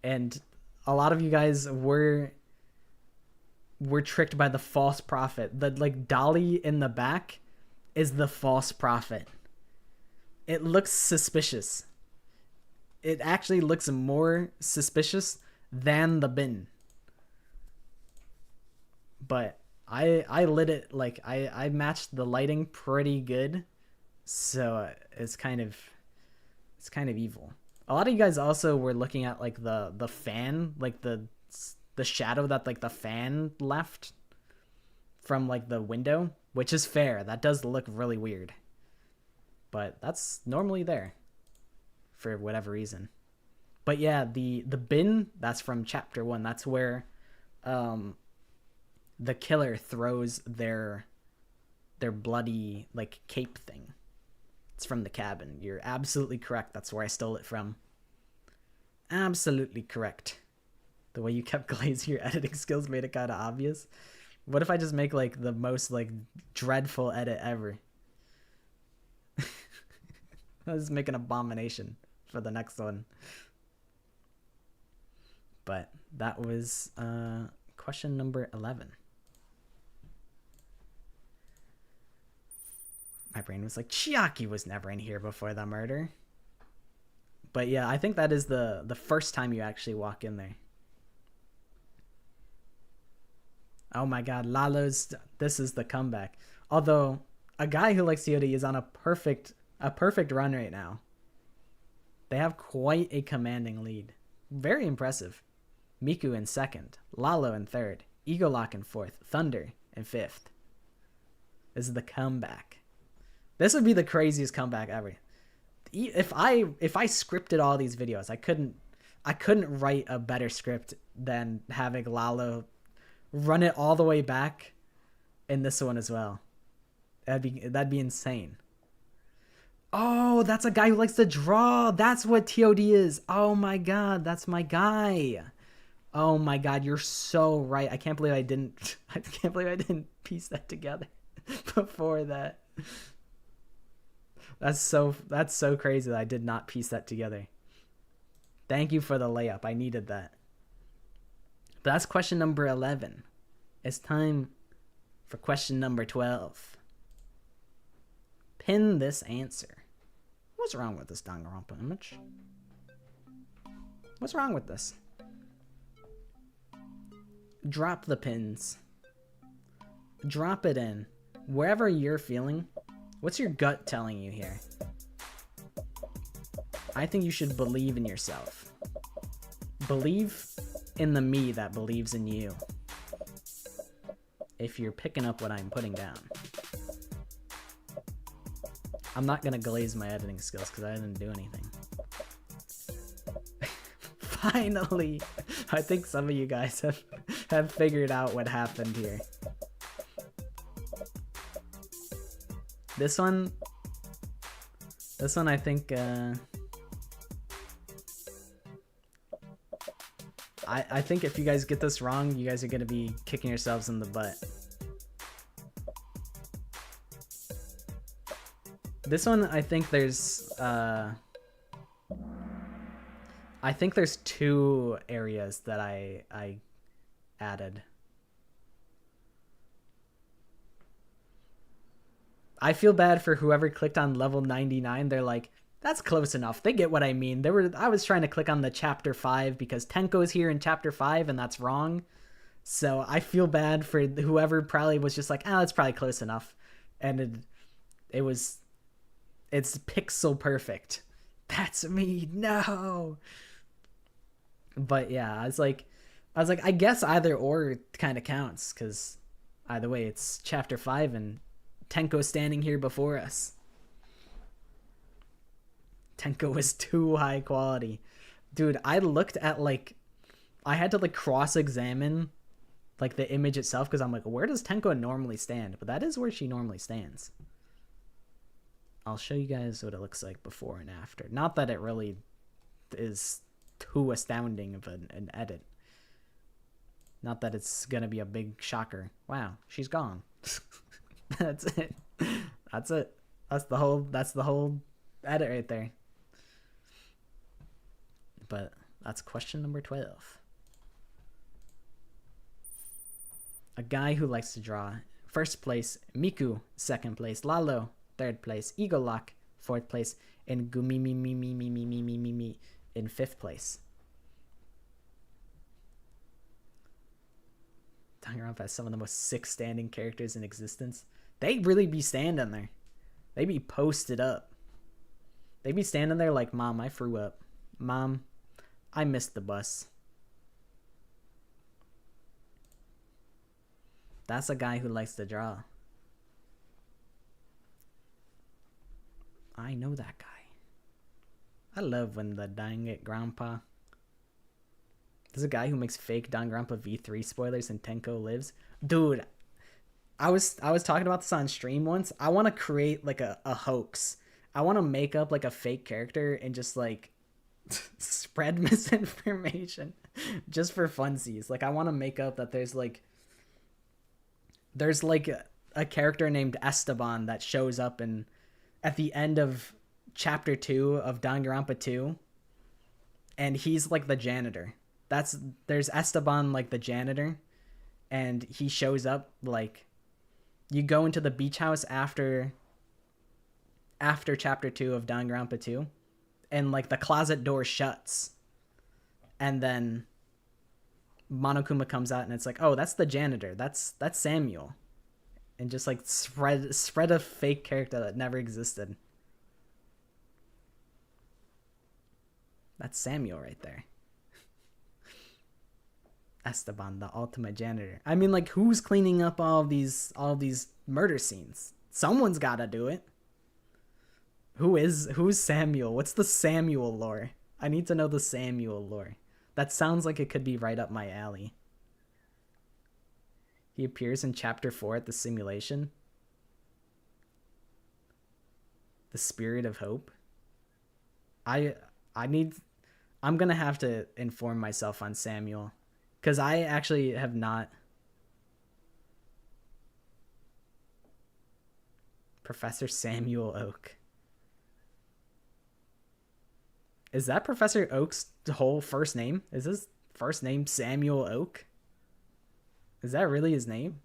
And a lot of you guys were tricked by the false prophet. The like dolly in the back is the false prophet. It looks suspicious. It actually looks more suspicious than the bin. But I lit it, like I matched the lighting pretty good, so it's kind of evil. A lot of you guys also were looking at like the fan, like the shadow that like the fan left from like the window, which is fair. That does look really weird, but that's normally there for whatever reason. But yeah, the bin, that's from chapter 1. That's where the killer throws their bloody like cape thing. It's from the cabin. You're absolutely correct. That's where I stole it from. Absolutely correct. The way you kept glazing your editing skills made it kind of obvious. What if I just make like the most like dreadful edit ever? I was making an abomination for the next one. But that was question number 11. My brain was like, Chiaki was never in here before the murder. But yeah, I think that is the first time you actually walk in there. Oh my god, Lalo's, this is the comeback. Although, a guy who likes COD is on a perfect run right now. They have quite a commanding lead. Very impressive. Miku in 2nd, Lalo in 3rd, Egolock in 4th, Thunder in 5th. This is the comeback. This would be the craziest comeback ever. If I scripted all these videos, I couldn't write a better script than having Lalo run it all the way back in this one as well. That'd be insane. Oh, that's a guy who likes to draw. That's what TOD is. Oh my god, that's my guy. Oh my god, you're so right. I can't believe I didn't piece that together before that. That's so crazy that I did not piece that together. Thank you for the layup. I needed that. But that's question number 11. It's time for question number 12. Pin this answer. What's wrong with this Danganronpa image? What's wrong with this? Drop the pins. Drop it in. Wherever you're feeling. What's your gut telling you here? I think you should believe in yourself. Believe in the me that believes in you. If you're picking up what I'm putting down. I'm not gonna glaze my editing skills because I didn't do anything. Finally! I think some of you guys have figured out what happened here. This one I think, I think if you guys get this wrong, you guys are gonna be kicking yourselves in the butt. This one, I think there's two areas that I added. I feel bad for whoever clicked on level 99. They're like, that's close enough. They get what I mean. I was trying to click on the chapter 5 because Tenko's here in chapter 5 and that's wrong. So I feel bad for whoever probably was just like, that's probably close enough. And it's pixel perfect. That's me. No. But yeah, I was like, I guess either or kind of counts because either way, it's chapter 5 and Tenko standing here before us. Tenko was too high quality. Dude, I looked at I had to cross-examine the image itself because I'm like, where does Tenko normally stand? But that is where she normally stands. I'll show you guys what it looks like before and after. Not that it really is too astounding of an edit. Not that it's gonna be a big shocker. Wow, she's gone. That's it. That's it. That's the whole edit right there. But that's question number 12. A guy who likes to draw. First place, Miku. Second place, Lalo. Third place, Eagle Lock. Fourth place, and Gumi in fifth place. Danganronpa has some of the most sick standing characters in existence. They really be standing there. They be posted up. They be standing there like, Mom, I threw up. Mom, I missed the bus. That's a guy who likes to draw. I know that guy. I love when the Danganronpa. There's a guy who makes fake Danganronpa V3 spoilers and Tenko lives. Dude, I was talking about this on stream once. I want to create a hoax. I want to make up a fake character and just spread misinformation just for funsies. I want to make up that there's a character named Esteban that shows up at the end of chapter 2 of Danganronpa 2, and he's the janitor. There's Esteban the janitor, and he shows up you go into the beach house after chapter 2 of Danganronpa 2, and the closet door shuts, and then Monokuma comes out and it's oh, that's the janitor, that's Samuel, and just spread a fake character that never existed. That's Samuel right there. Esteban, the ultimate janitor. I mean, who's cleaning up all these murder scenes? Someone's gotta do it. Who's Samuel? What's the Samuel lore? I need to know the Samuel lore. That sounds like it could be right up my alley. He appears in chapter 4 at the simulation. The Spirit of Hope. I'm gonna have to inform myself on Samuel, because I actually have not. Professor Samuel Oak. Is that Professor Oak's whole first name? Is his first name Samuel Oak? Is that really his name?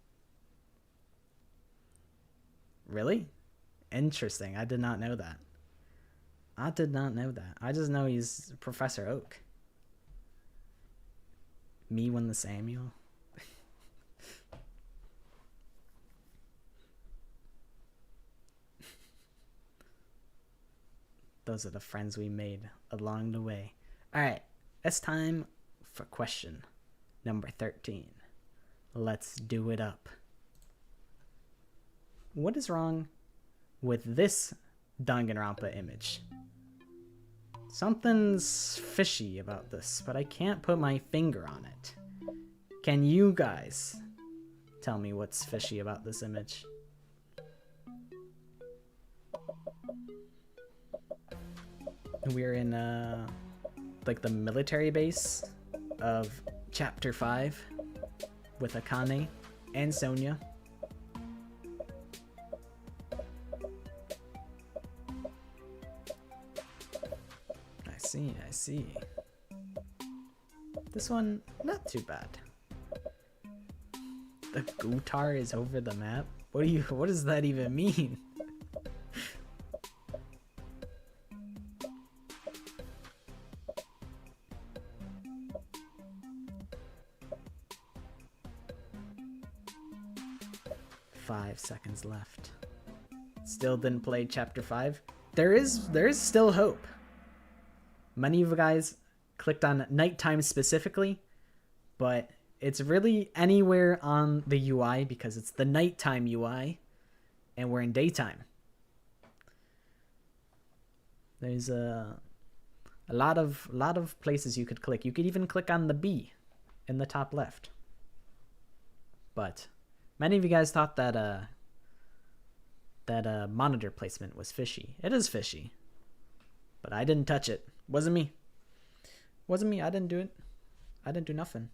Really? Interesting. I did not know that. I did not know that. I just know he's Professor Oak. Me when the Samuel. Those are the friends we made along the way. Alright, it's time for question number 13. Let's do it up. What is wrong with this Danganronpa image? Something's fishy about this, but I can't put my finger on it. Can you guys tell me what's fishy about this image? We're in like the military base of chapter 5 with Akane and Sonia. I see. This one, not too bad. The guitar is over the map? What does that even mean? Five seconds left. Still didn't play chapter 5. There is still hope. Many of you guys clicked on nighttime specifically, but it's really anywhere on the UI because it's the nighttime UI and we're in daytime. There's a lot of places you could click. You could even click on the B in the top left. But many of you guys thought that monitor placement was fishy. It is fishy. But I didn't touch it. Wasn't me. I didn't do it. I didn't do nothing.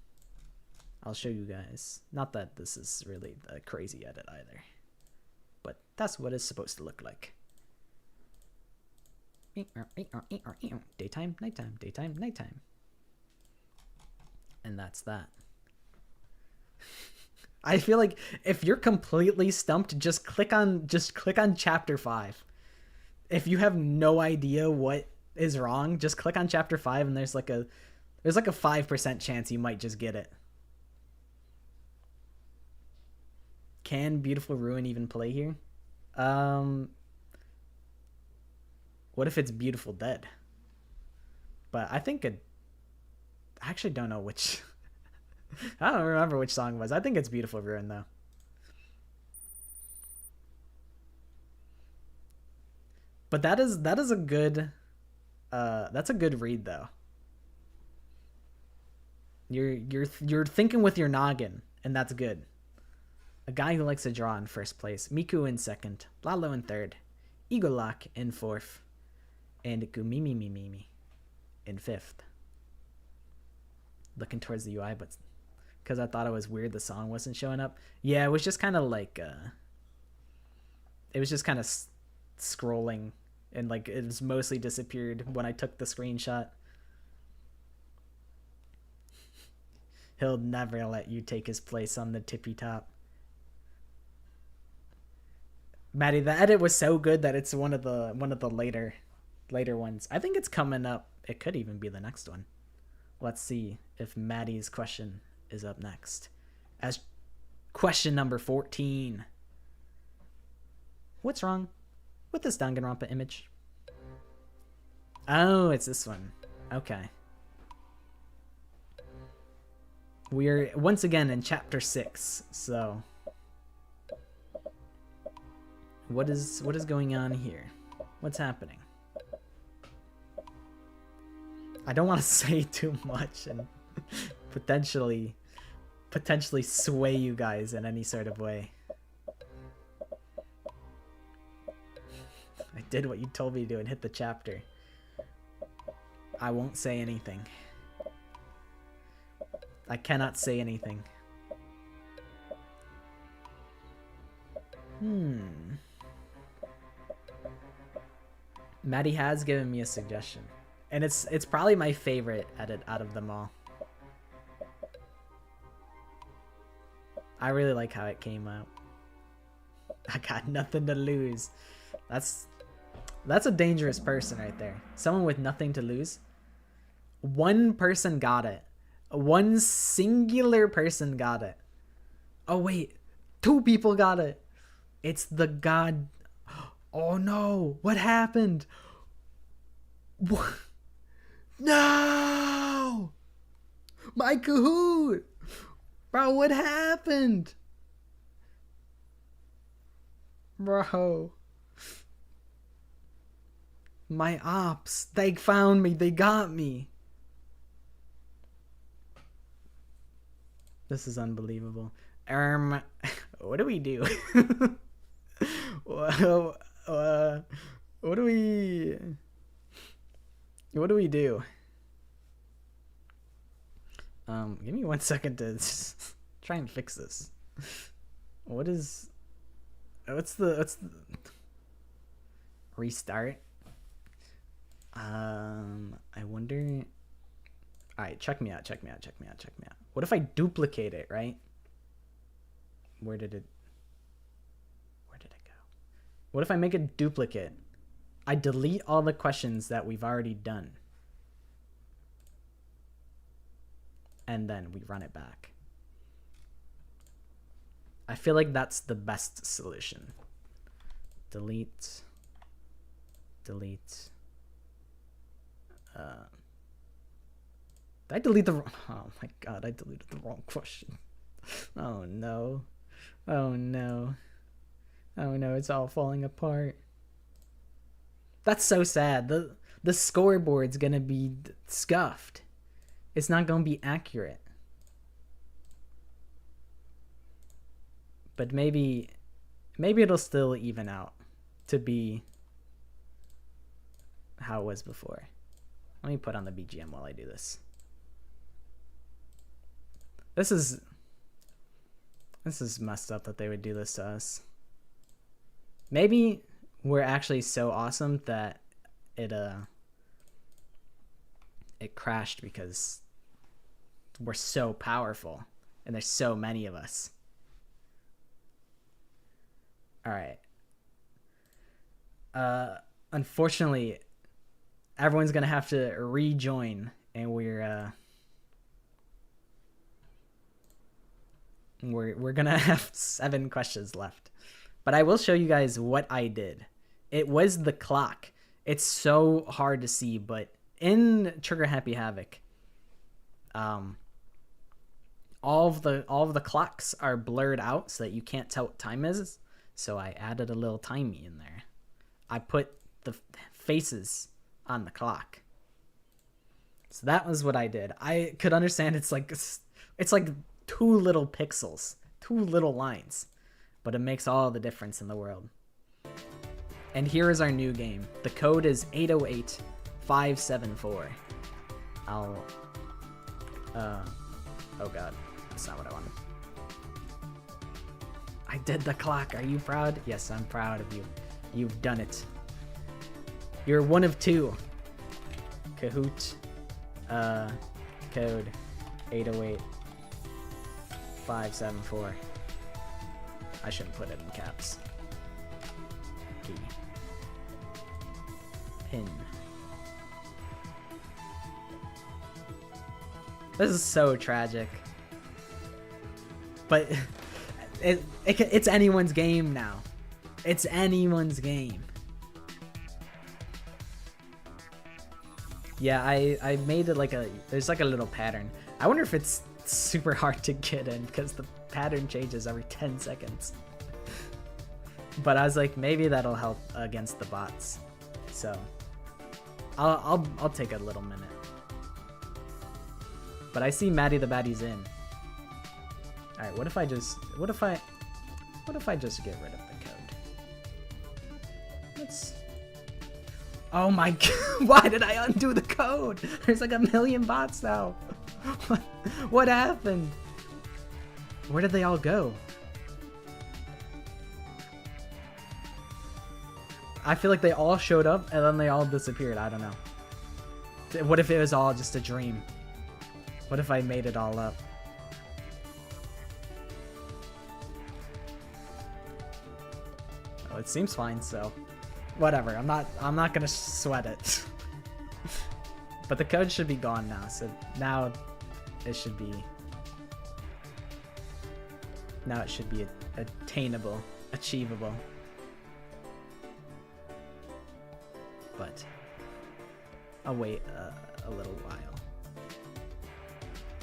I'll show you guys. Not that this is really the crazy edit either. But that's what it's supposed to look like. Daytime, nighttime, daytime, nighttime. And that's that. I feel like if you're completely stumped, just click on chapter 5. If you have no idea what is wrong, just click on chapter 5 and there's like a 5% chance you might just get it. Can Beautiful Ruin even play here? What if it's Beautiful Dead? But I think I actually don't know which. I don't remember which song it was. I think it's Beautiful Ruin though. But that is a good that's a good read though. You're thinking with your noggin, and that's good. A guy who likes to draw in first place, Miku in second, Lalo in third, Igolak in fourth, and Gumimi in fifth. Looking towards the UI, but because I thought it was weird the song wasn't showing up. Yeah, it was just kind of like it was just kind of scrolling, and like it was mostly disappeared when I took the screenshot. He'll never let you take his place on the tippy top. Maddie, the edit was so good that it's one of the later ones. I think it's coming up. It could even be the next one. Let's see if Maddie's question is up next. As question number 14. What's wrong with this Danganronpa image? Oh, it's this one. Okay. We're once again in chapter 6, so what is going on here? What's happening? I don't want to say too much and potentially sway you guys in any sort of way. I did what you told me to do and hit the chapter. I won't say anything. I cannot say anything. Maddie has given me a suggestion, and it's probably my favorite edit out of them all. I really like how it came out. I got nothing to lose. That's a dangerous person right there. Someone with nothing to lose. One person got it. One singular person got it. Oh wait, 2 people got it. It's the god. Oh no, what happened? What? No! My Kahoot! Bro, what happened? Bro. My ops. They found me. They got me. This is unbelievable. What do we do? What do we do? Give me 1 second to try and fix this. What's the restart? I wonder. All right, check me out. What if I duplicate it, right? Where did it go? What if I make a duplicate? I delete all the questions that we've already done. And then we run it back. I feel like that's the best solution. Delete. Did I delete the... Oh my god, I deleted the wrong question. Oh no. Oh no. Oh no, it's all falling apart. That's so sad. The scoreboard's gonna be scuffed. It's not gonna be accurate. But maybe it'll still even out to be how it was before. Let me put on the BGM while I do this. This is messed up that they would do this to us. Maybe we're actually so awesome that it crashed because we're so powerful and there's so many of us. All right. Unfortunately, everyone's gonna have to rejoin, and we're gonna have 7 questions left. But I will show you guys what I did. It was the clock. It's so hard to see, but in Trigger Happy Havoc, all of the clocks are blurred out so that you can't tell what time is. So I added a little timey in there. I put the faces on the clock. So that was what I did. I could understand it's like 2 little pixels, 2 little lines, but it makes all the difference in the world. And here is our new game. The code is 808574. Oh god, that's not what I wanted. I did the clock. Are you proud? Yes, I'm proud of you. You've done it. You're one of 2. Kahoot, code 808574. I shouldn't put it in caps. Key. Pin. This is so tragic. But it's anyone's game now. It's anyone's game. Yeah, I made it like there's like a little pattern. I wonder if it's super hard to get in because the pattern changes every 10 seconds. But I was like, maybe that'll help against the bots. So I'll take a little minute. But I see Maddie the Baddie's in. All right, what if I just get rid of the code? Oh my god, why did I undo the code? There's like 1,000,000 bots now. What happened? Where did they all go? I feel like they all showed up and then they all disappeared. I don't know. What if it was all just a dream? What if I made it all up? Well, it seems fine, so whatever. I'm not gonna sweat it. But the code should be gone now, so now it should be attainable, achievable. But I'll wait a little while.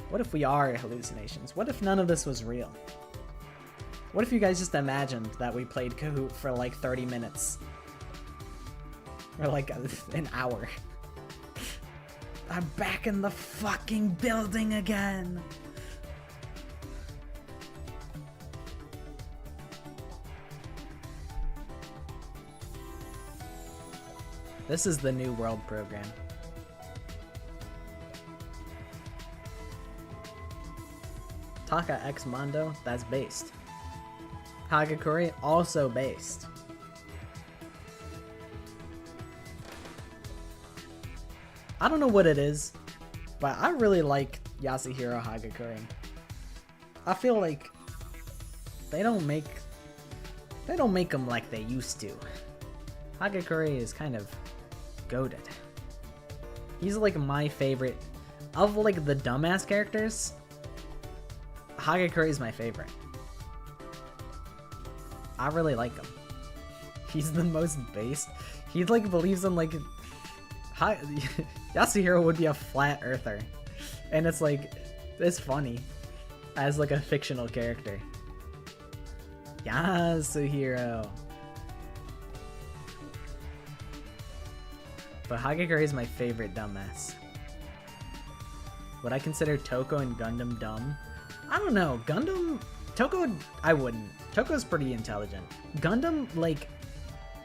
What if we are hallucinations? What if none of this was real? What if you guys just imagined that we played Kahoot for like 30 minutes? or like an hour. I'm back in the fucking building again. This is the New World program. Taka X Mondo, that's based. Hagakure, also based. I don't know what it is, but I really like Yasuhiro Hagakure. I feel like they don't make them like they used to. Hagakure is kind of goated. He's like my favorite of like the dumbass characters. Hagakure is my favorite. I really like him. He's the most based. He like believes in like Yasuhiro would be a flat earther, and it's like it's funny as like a fictional character. Yasuhiro. But Hagakure is my favorite dumbass. Would I consider Toko and Gundam dumb? I don't know. Gundam... Toko, I wouldn't. Toko's pretty intelligent. Gundam, like...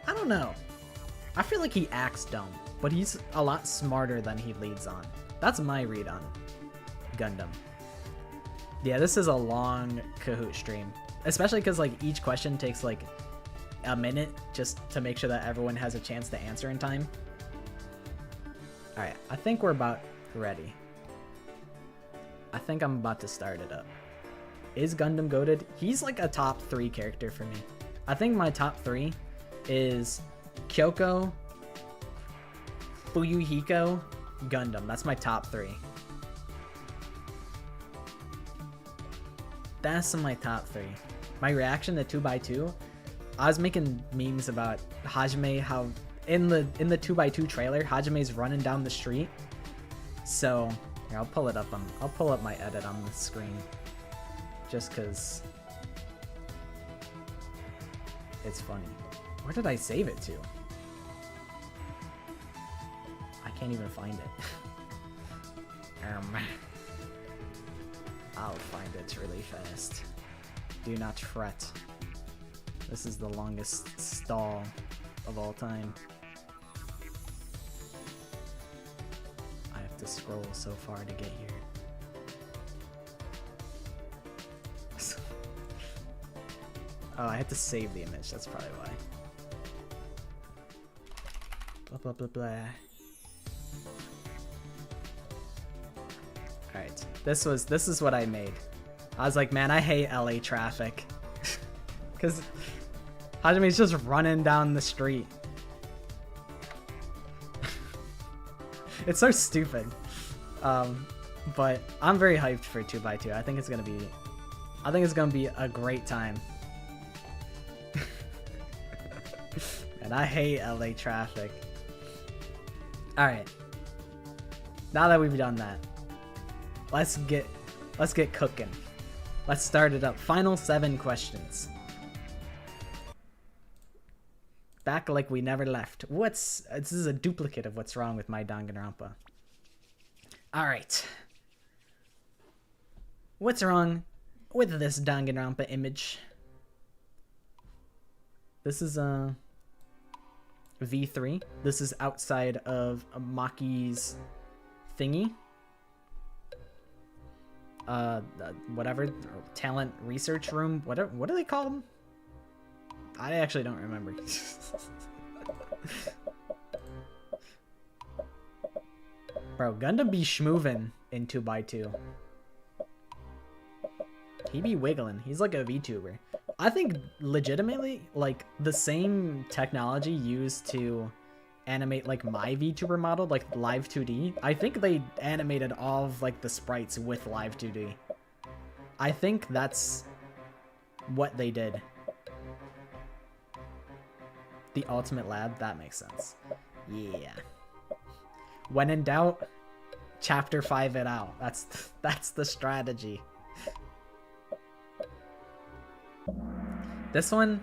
I don't know. I feel like he acts dumb, but he's a lot smarter than he leads on. That's my read on Gundam. Yeah, this is a long Kahoot stream. Especially because, like, each question takes, like, a minute just to make sure that everyone has a chance to answer in time. Alright, I think we're about ready. I think I'm about to start it up. Is Gundam goated? He's like a top 3 character for me. I think my top 3 is Kyoko, Fuyuhiko, Gundam. That's my top 3. That's my top 3. My reaction to 2x2, I was making memes about Hajime, how in the 2x2 trailer, Hajime's running down the street. So here, I'll pull up my edit on the screen, just cause it's funny. Where did I save it to? I can't even find it. I'll find it really fast. Do not fret. This is the longest stall of all time. I have to scroll so far to get here. Oh, I had to save the image, that's probably why. Blah blah blah blah. Alright, this is what I made. I was like, man, I hate LA traffic. Cause Hajime's just running down the street. It's so stupid. But I'm very hyped for 2x2. I think it's gonna be a great time. And I hate LA traffic. Alright. Now that we've done that, let's get cooking. Let's start it up. Final 7 questions. Back like we never left. This is a duplicate of what's wrong with my Danganronpa. Alright. What's wrong with this Danganronpa image? This is V3. This is outside of Maki's thingy. Whatever, talent research room. What do they call them? I actually don't remember. Bro, Gundam be schmoovin' in 2x2. He be wiggling. He's like a VTuber. I think legitimately, like, the same technology used to animate like my VTuber model, like Live 2D, I think they animated all of like the sprites with Live 2D. I think that's what they did. The Ultimate Lab, that makes sense. Yeah. When in doubt, chapter 5 it out. That's the strategy. This one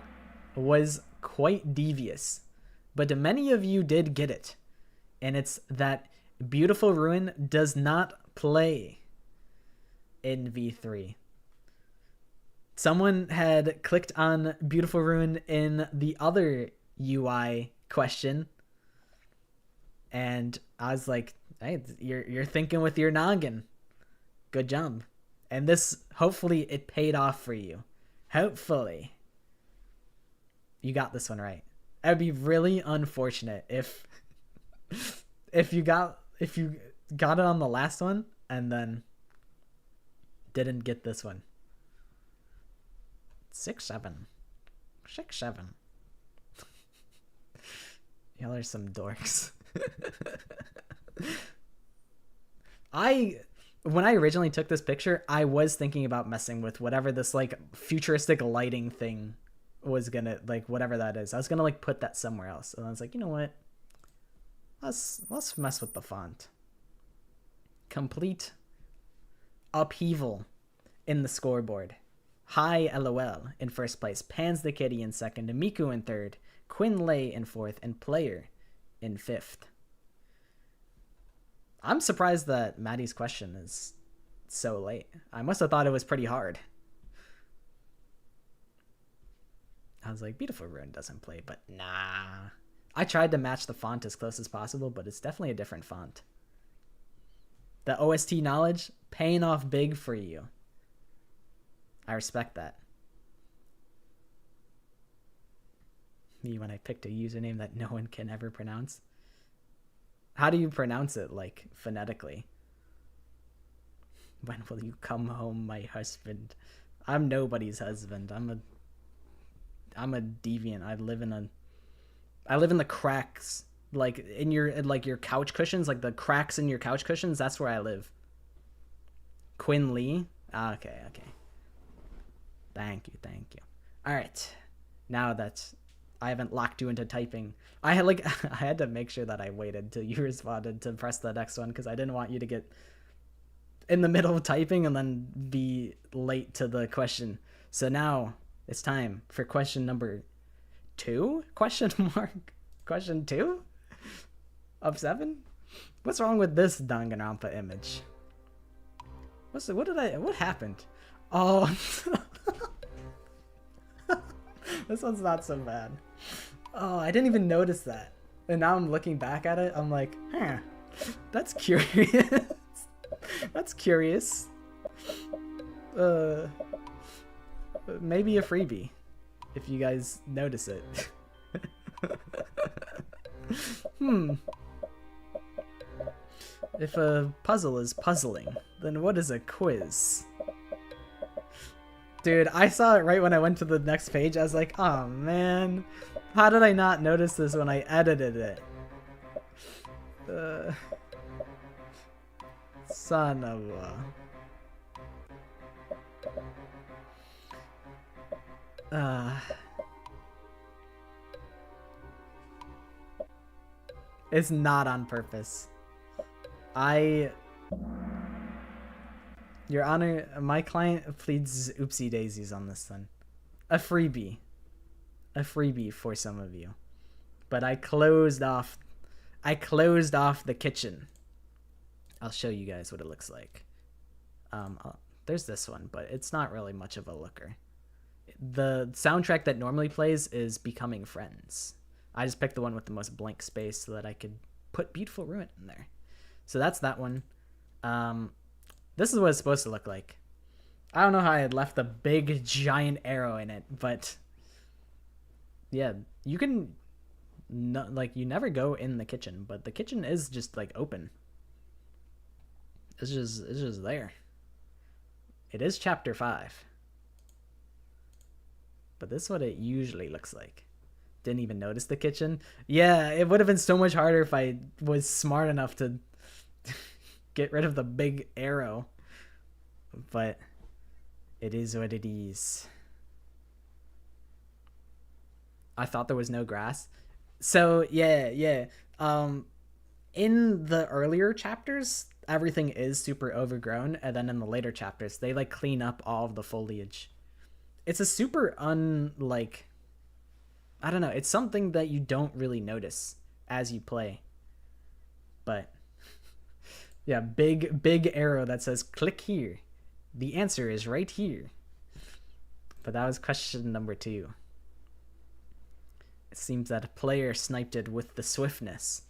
was quite devious. but many of you did get it. And it's that Beautiful Ruin does not play in V3. Someone had clicked on Beautiful Ruin in the other UI question, and I was like, hey, you're thinking with your noggin. Good job. And this, hopefully it paid off for you. Hopefully you got this one right. It would be really unfortunate if you got it on the last one and then didn't get this one. 6-7. Y'all are some dorks. When I originally took this picture, I was thinking about messing with whatever this like futuristic lighting thing was gonna, like, whatever that is. I was gonna like put that somewhere else, and I was like, you know what? Let's mess with the font. Complete upheaval in the scoreboard. Hi LOL in first place, Pans the Kitty in second, Miku in third, Quinn Lay in fourth, and Player in fifth. I'm surprised that Maddie's question is so late. I must have thought it was pretty hard. I was like, Beautiful Ruin doesn't play, but nah. I tried to match the font as close as possible, but it's definitely a different font. The OST knowledge paying off big for you. I respect that. Me when I picked a username that no one can ever pronounce. How do you pronounce it, like, phonetically? When will you come home, my husband? I'm nobody's husband. I'm a deviant. I live in the cracks, like in your couch cushions, like the cracks in your couch cushions. That's where I live. Quinn Lee. Okay. Thank you. All right. Now that I haven't locked you into typing, I had to make sure that I waited till you responded to press the next one, because I didn't want you to get in the middle of typing and then be late to the question. So now it's time for question number 2? Question 2 of 7? What's wrong with this Danganronpa image? What happened? Oh, this one's not so bad. Oh, I didn't even notice that. And now I'm looking back at it, I'm like, that's curious. That's curious. Maybe a freebie, if you guys notice it. If a puzzle is puzzling, then what is a quiz? Dude, I saw it right when I went to the next page. I was like, oh man, how did I not notice this when I edited it? Son of a... It's not on purpose. Your Honor, my client pleads oopsie daisies on this one. A freebie for some of you. But I closed off the kitchen. I'll show you guys what it looks like. There's this one, but it's not really much of a looker. The soundtrack that normally plays is Becoming Friends. I just picked the one with the most blank space so that I could put Beautiful Ruin in there. So that's that one. This is what it's supposed to look like. I don't know how I had left the big giant arrow in it, but yeah, you can you never go in the kitchen, but the kitchen is just like open. It's just there. It is chapter 5. But this is what it usually looks like. Didn't even notice the kitchen. Yeah, it would have been so much harder if I was smart enough to get rid of the big arrow. But it is what it is. I thought there was no grass. So yeah. In the earlier chapters, everything is super overgrown, and then in the later chapters, they like clean up all of the foliage. It's a super I don't know. It's something that you don't really notice as you play. But yeah, big arrow that says click here. The answer is right here. But that was question number 2. It seems that a player sniped it with the swiftness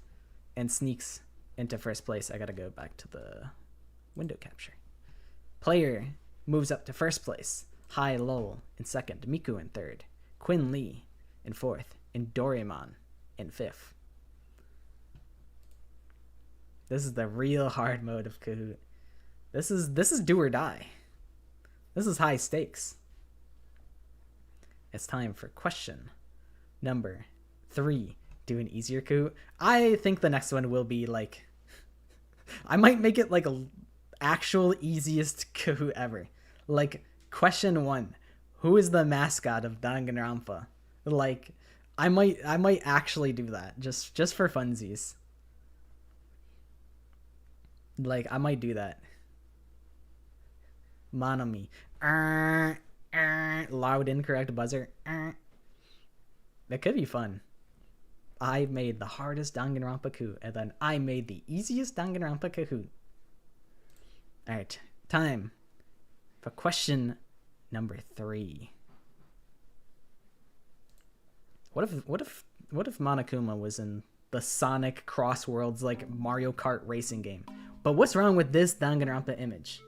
and sneaks into first place. I gotta go back to the window capture. Player moves up to first place. Hai Lowell in second. Miku in third. Quinn Lee in fourth. And Doraemon in fifth. This is the real hard mode of Kahoot. This is do or die. This is high stakes. It's time for question number 3. Do an easier Kahoot. I think the next one will be like, I might make it like a actual easiest Kahoot ever. Like question 1, who is the mascot of Danganronpa? Like I might actually do that just for funsies. Like I might do that. Monami. Loud incorrect buzzer. That could be fun. I made the hardest Danganronpa Kahoot, and then I made the easiest Danganronpa Kahoot. Alright, time for question number 3. What if Monokuma was in the Sonic Cross Worlds like Mario Kart racing game? But what's wrong with this Danganronpa image?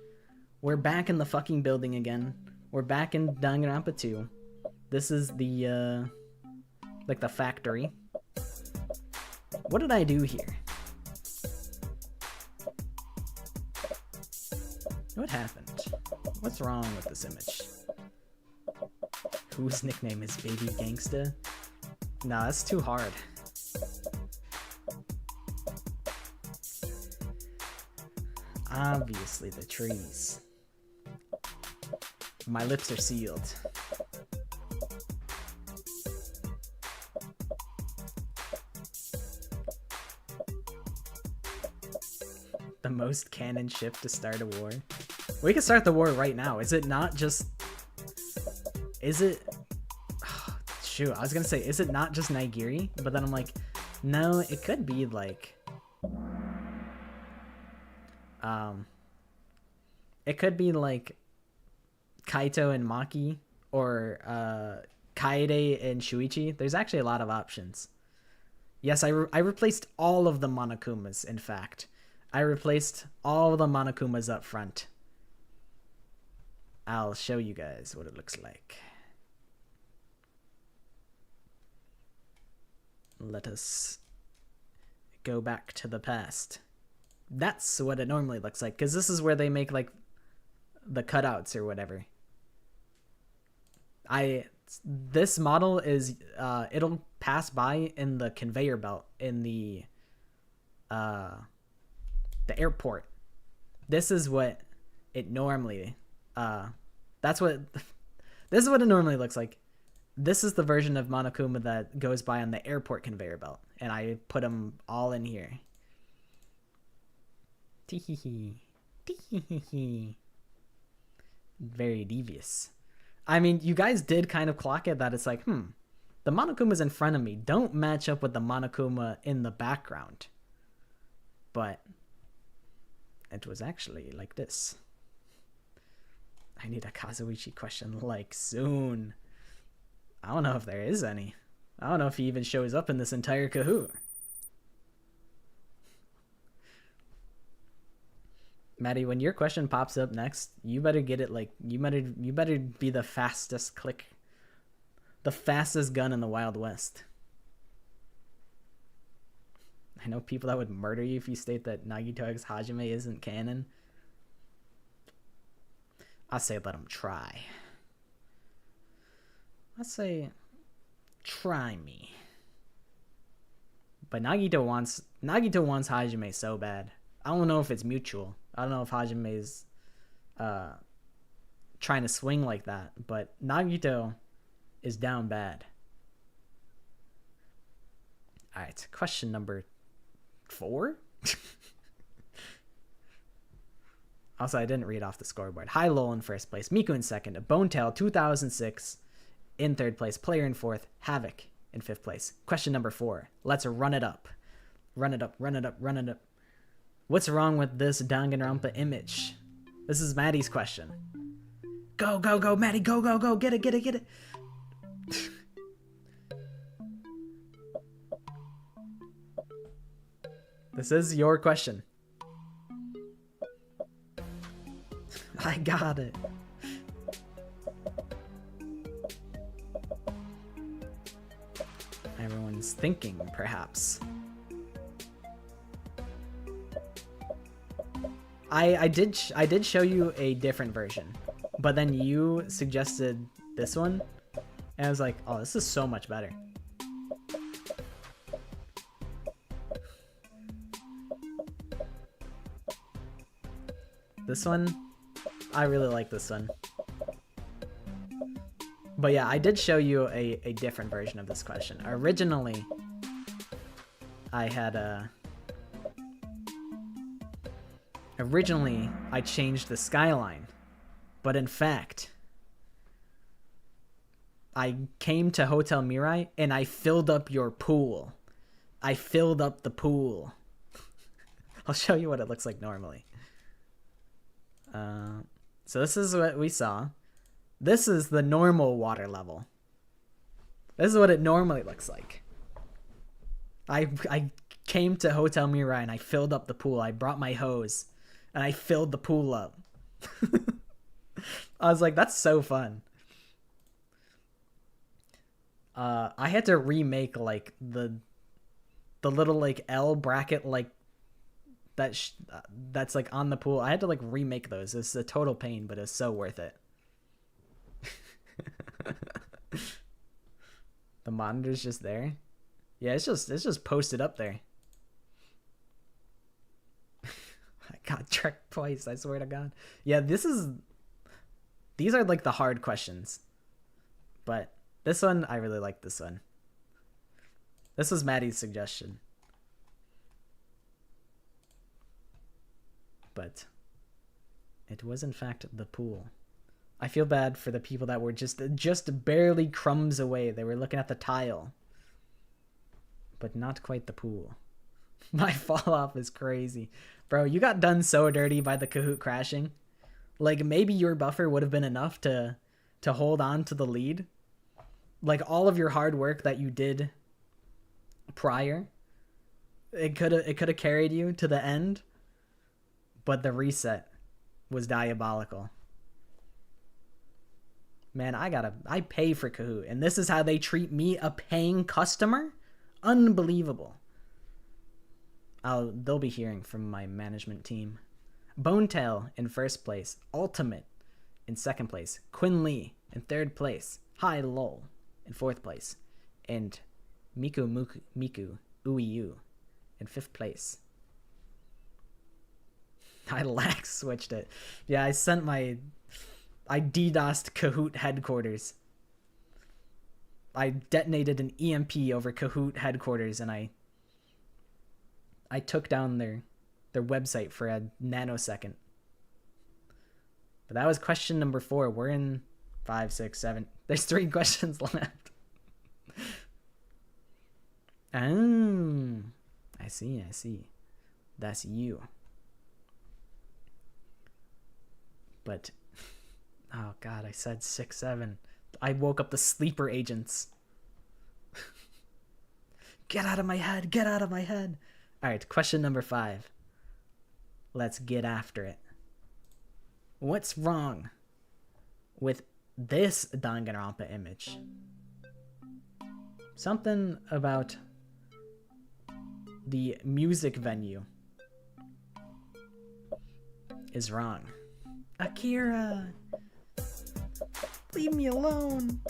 We're back in the fucking building again. We're back in Danganronpa 2. This is the like the factory. What did I do here? What happened? What's wrong with this image? Whose nickname is Baby Gangsta? Nah, that's too hard. Obviously the trees. My lips are sealed. The most cannon ship to start a war. We can start the war right now. Is it not just... Is it... Oh, shoot, I was gonna say, is it not just Nigiri? But then I'm like, no, it could be like... It could be like Kaito and Maki, or Kaede and Shuichi. There's actually a lot of options. Yes, I replaced all of the Monokumas, in fact. I replaced all the Monokumas up front. I'll show you guys what it looks like. Let us go back to the past. That's what it normally looks like, because this is where they make like the cutouts or whatever. This model is it'll pass by in the conveyor belt in the airport. This is what it normally this is what it normally looks like. This is the version of Monokuma that goes by on the airport conveyor belt, and I put them all in here. Teehee. Teehee. Very devious. I mean, you guys did kind of clock it that it's like, the Monokumas in front of me don't match up with the Monokuma in the background. But it was actually like this. I need a Kazuichi question like soon. I don't know if there is any. I don't know if he even shows up in this entire Kahoot. Maddie, when your question pops up next, you better get it like you better be the fastest click, the fastest gun in the Wild West. I know people that would murder you if you state that Nagito X Hajime isn't canon. I say let him try. I say try me. But Nagito wants Hajime so bad. I don't know if it's mutual. I don't know if Hajime is trying to swing like that, but Nagito is down bad. Alright, question number 4? Also, I didn't read off the scoreboard. Hai Lowell in first place, Miku in second, Bonetail 2006 in third place, Player in fourth, Havoc in 5th place. Question number 4. Let's run it up. Run it up, run it up, run it up. What's wrong with this Danganronpa image? This is Maddie's question. Go, go, go, Maddie, go, go, go. Get it, get it, get it. This is your question. I got it. Everyone's thinking, perhaps. I did show you a different version, but then you suggested this one, and I was like, oh, this is so much better. This one, I really like this one. But yeah, I did show you a different version of this question. Originally, I had Originally, I changed the skyline. But in fact, I came to Hotel Mirai and I filled up your pool. I filled up the pool. I'll show you what it looks like normally. So this is what we saw. This is the normal water level. This is what it normally looks like. I came to Hotel Mirai and I filled up the pool. I brought my hose and I filled the pool up. I was like, that's so fun. I had to remake like the little like L bracket like that's like on the pool. I had to like remake those. It's a total pain, but it's so worth it. The monitor's just there. Yeah, it's just posted up there. I got tricked twice, I swear to God. Yeah, these are like the hard questions. But this one, I really like this one. This was Maddie's suggestion. But it was in fact the pool. I feel bad for the people that were just barely crumbs away. They were looking at the tile. But not quite the pool. My fall off is crazy. Bro, you got done so dirty by the Kahoot crashing. Like, maybe your buffer would have been enough to hold on to the lead. Like, all of your hard work that you did prior, it could have carried you to the end. But the reset was diabolical. Man, I pay for Kahoot, and this is how they treat me, a paying customer? Unbelievable. They'll be hearing from my management team. Bonetail in 1st place, Ultimate in 2nd place, Quinn Lee in 3rd place, Hi Lol in 4th place, and Miku Uiyu in 5th place. I lag switched it. Yeah, I DDoSed Kahoot headquarters. I detonated an EMP over Kahoot headquarters, and I took down their website for a nanosecond. But that was question number 4. We're in 5, 6, 7. There's 3 questions left. Oh, I see. That's you. But, oh God, I said 6, 7. I woke up the sleeper agents. Get out of my head. Get out of my head. All right, question number 5. Let's get after it. What's wrong with this Danganronpa image? Something about the music venue is wrong. Akira! Leave me alone!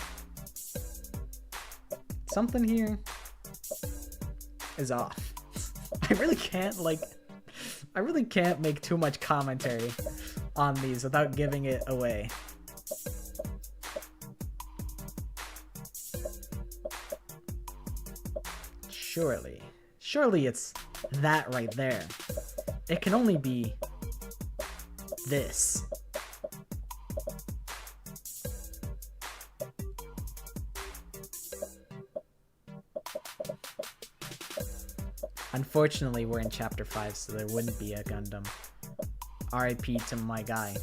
Something here is off. I really can't make too much commentary on these without giving it away. Surely it's that right there. It can only be this. Unfortunately, we're in chapter 5, so there wouldn't be a Gundam. RIP to my guy.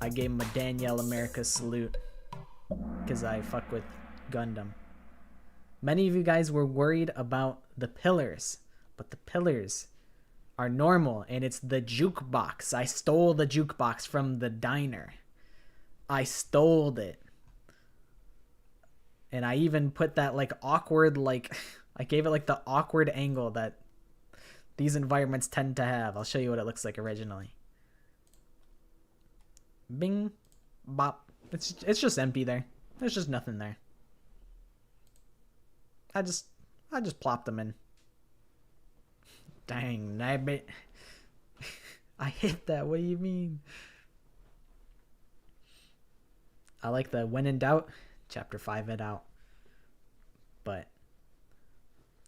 I gave him a Danielle America salute because I fuck with Gundam. Many of you guys were worried about the pillars, but the pillars are normal, and it's the jukebox. I stole the jukebox from the diner. I stole it. And I even put that like awkward, like I gave it like the awkward angle that these environments tend to have. I'll show you what it looks like originally. Bing, bop. It's just empty there. There's just nothing there. I just plopped them in. Dang, nabbit. I hit that. What do you mean? I like the when in doubt, chapter 5 it out. But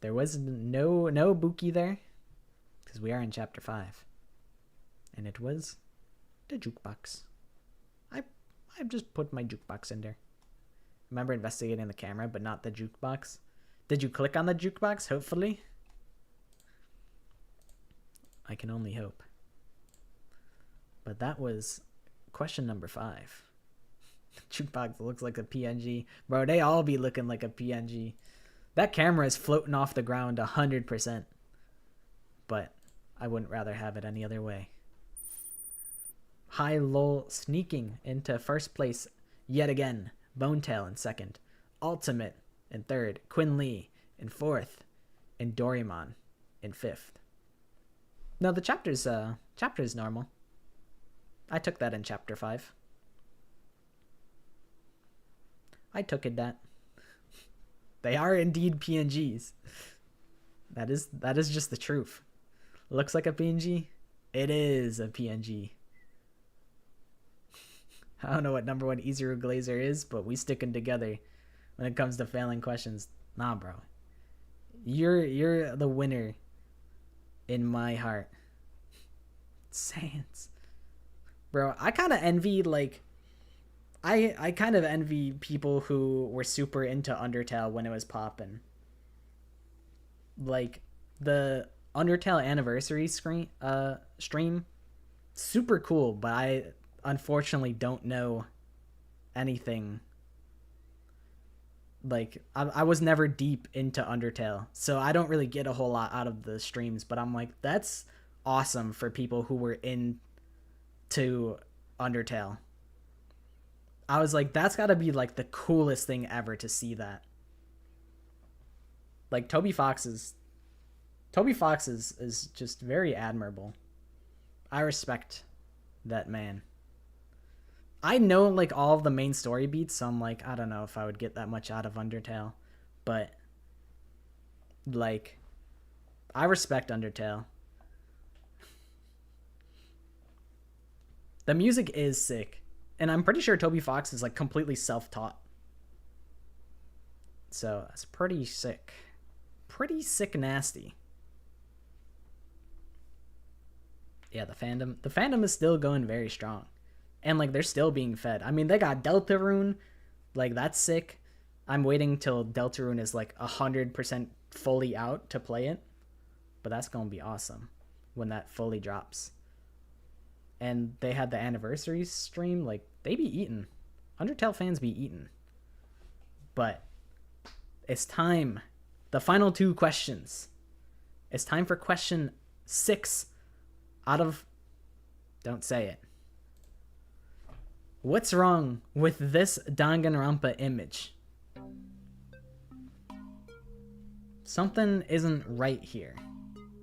there was no Buki there because we are in chapter 5. And it was the jukebox. I just put my jukebox in there. Remember investigating the camera, but not the jukebox. Did you click on the jukebox? Hopefully. I can only hope. But that was question number 5. Jukebox looks like a PNG. Bro, they all be looking like a PNG. That camera is floating off the ground 100%. But I wouldn't rather have it any other way. High Lol sneaking into first place yet again. Bonetail in second. Ultimate in third. Quinn Lee in fourth. And Doraemon in fifth. No, the chapter is normal. I took that in chapter 5. I took it that. They are indeed PNGs. That is just the truth. Looks like a PNG. It is a PNG. I don't know what number 1 Izuru Glazer is, but we sticking together when it comes to failing questions. Nah, bro. You're the winner in my heart. Sans. Bro, I kind of envy, like, I kind of envy people who were super into Undertale when it was poppin'. Like, the Undertale anniversary stream, super cool, but I unfortunately don't know anything. Like, I was never deep into Undertale, so I don't really get a whole lot out of the streams, but I'm like, that's awesome for people who were into Undertale. I was like, that's gotta be like the coolest thing ever to see that. Like, Toby Fox is just very admirable. I respect that man. I know like all of the main story beats, so I'm like, I don't know if I would get that much out of Undertale, but like, I respect Undertale. The music is sick, and I'm pretty sure Toby Fox is like completely self-taught, so that's pretty sick. Pretty sick nasty. Yeah, the fandom is still going very strong. And, like, they're still being fed. I mean, they got Deltarune. Like, that's sick. I'm waiting till Deltarune is, like, 100% fully out to play it. But that's going to be awesome when that fully drops. And they had the anniversary stream. Like, they be eating. Undertale fans be eating. But it's time. The final 2 questions. It's time for question 6 out of... Don't say it. What's wrong with this Danganronpa image? Something isn't right here.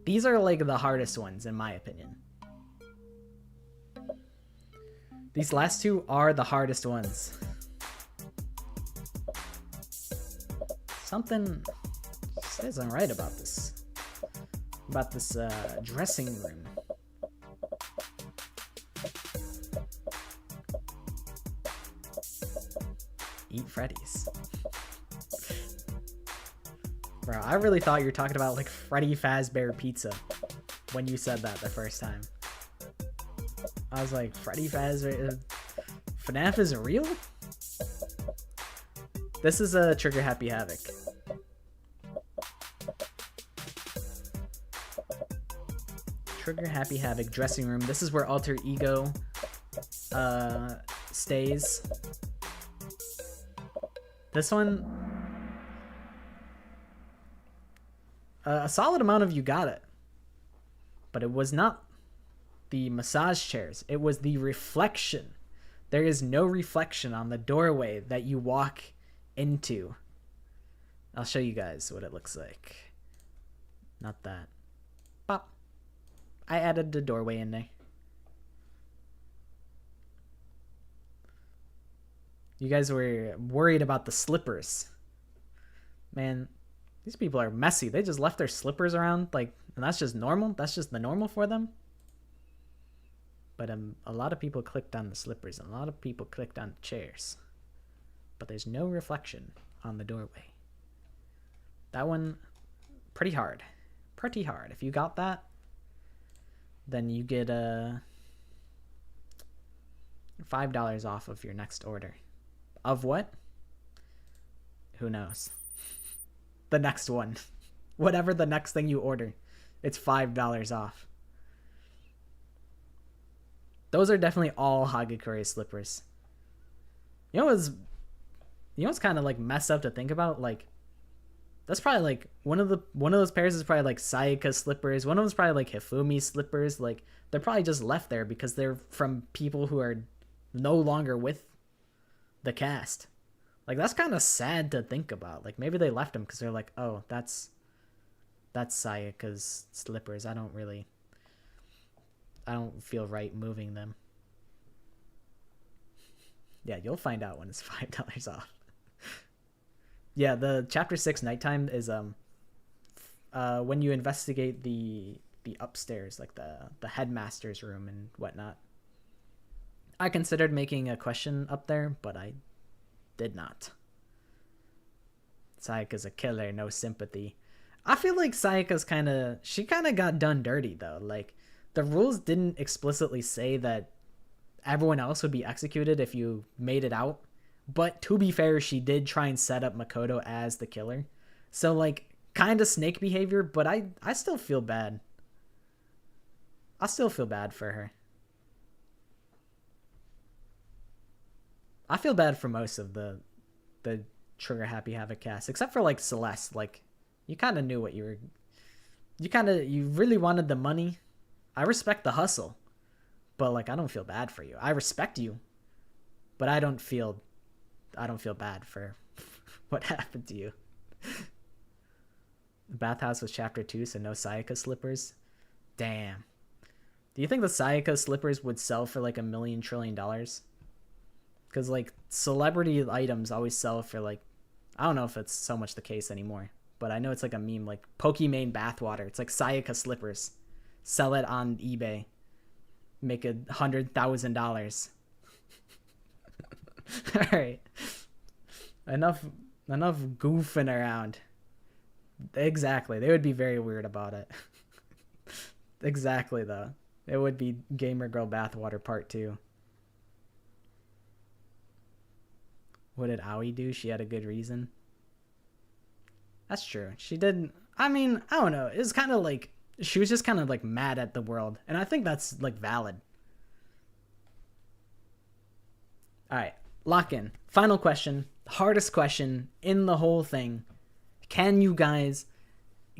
These are like the hardest ones in my opinion. These last 2 are the hardest ones. Something just isn't right about this. About this dressing room. Eat Freddy's. Bro, I really thought you were talking about like Freddy Fazbear Pizza when you said that the first time. I was like, Freddy Fazbear... FNAF is real? This is a Trigger Happy Havoc. Trigger Happy Havoc dressing room. This is where Alter Ego stays. This one, a solid amount of you got it, but it was not the massage chairs. It was the reflection. There is no reflection on the doorway that you walk into. I'll show you guys what it looks like. Not that. Pop. I added the doorway in there. You guys were worried about the slippers. Man, these people are messy. They just left their slippers around, like, and that's just normal. That's just the normal for them. But a lot of people clicked on the slippers, and a lot of people clicked on the chairs. But there's no reflection on the doorway. That one, pretty hard. Pretty hard. If you got that, then you get $5 off of your next order. Of what? Who knows? The next one. Whatever the next thing you order, it's $5 off. Those are definitely all Hagakure slippers. You know what's kind of like messed up to think about? Like, that's probably like one of those pairs is probably like Sayaka slippers. One of them's probably like Hifumi slippers. Like, they're probably just left there because they're from people who are no longer with the cast. Like, that's kind of sad to think about. Like, maybe they left them because they're like, oh, that's Sayaka's slippers. I don't feel right moving them. Yeah, you'll find out when it's $5 off. Yeah, the chapter 6 nighttime is when you investigate the upstairs, like the headmaster's room and whatnot. I considered making a question up there, but I did not. Sayaka's a killer, no sympathy. I feel like Sayaka's kind of got done dirty though. Like, the rules didn't explicitly say that everyone else would be executed if you made it out. But to be fair, she did try and set up Makoto as the killer. So, like, kind of snake behavior, but I still feel bad. I still feel bad for her. I feel bad for most of the Trigger Happy Havoc cast, except for, like, Celeste. Like, you kind of knew what you really wanted the money. I respect the hustle, but, like, I don't feel bad for you. I respect you, but I don't feel bad for what happened to you. The bathhouse was chapter 2, so no Sayaka slippers. Damn. Do you think the Sayaka slippers would sell for like $1 million trillion? Because, like, celebrity items always sell for, like, I don't know if it's so much the case anymore, but I know it's like a meme, like Pokimane bathwater. It's like Sayaka slippers. Sell it on eBay. Make $100,000. All right. Enough goofing around. Exactly. They would be very weird about it. Exactly, though. It would be Gamer Girl Bathwater Part 2. What did Aoi do? She had a good reason. That's true. She did. I mean, I don't know. It was kind of like, she was just kind of like mad at the world. And I think that's like valid. All right. Lock in. Final question. Hardest question in the whole thing. Can you guys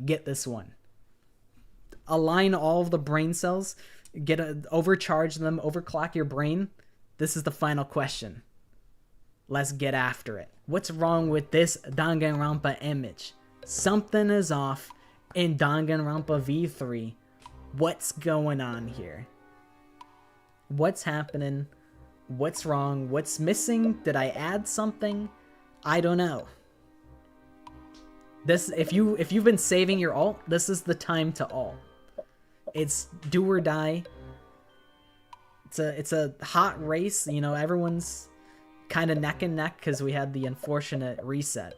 get this one? Align all of the brain cells. Overcharge them. Overclock your brain. This is the final question. Let's get after it. What's wrong with this Danganronpa image? Something is off in Danganronpa V3. What's going on here? What's happening? What's wrong? What's missing? Did I add something? I don't know. This, if you've been saving your alt, this is the time to alt. It's do or die. It's a hot race, you know, everyone's kind of neck and neck because we had the unfortunate reset.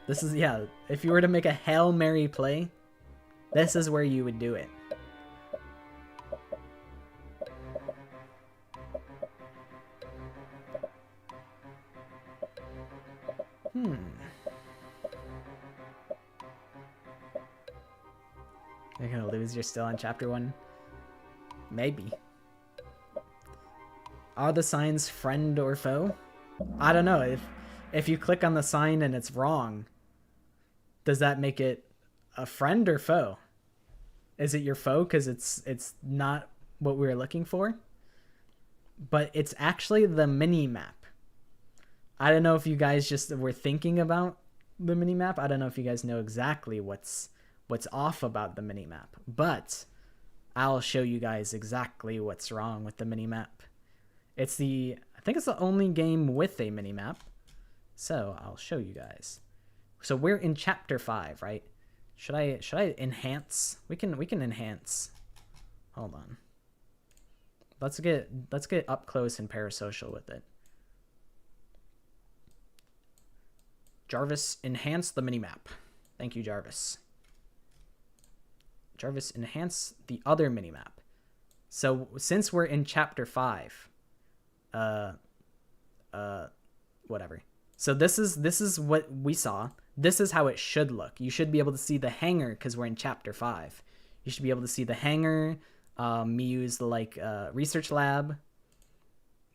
This is, yeah, if you were to make a Hail Mary play, this is where you would do it. You're gonna lose. You're still on chapter 1. Maybe. Are the signs friend or foe? I don't know. If you click on the sign and it's wrong, does that make it a friend or foe? Is it your foe because it's not what we were looking for? But it's actually the mini map. I don't know if you guys just were thinking about the mini map. I don't know if you guys know exactly what's off about the mini map, but I'll show you guys exactly what's wrong with the mini map. I think it's the only game with a mini map. So I'll show you guys. So we're in chapter 5, right? Should I enhance? We can enhance. Hold on. Let's get up close and parasocial with it. Jarvis, enhance the minimap. Thank you, Jarvis. Jarvis, enhance the other minimap. So since we're in chapter 5, whatever. So this is what we saw. This is how it should look. You should be able to see the hangar because we're in chapter 5. You should be able to see the hangar. Use the research lab.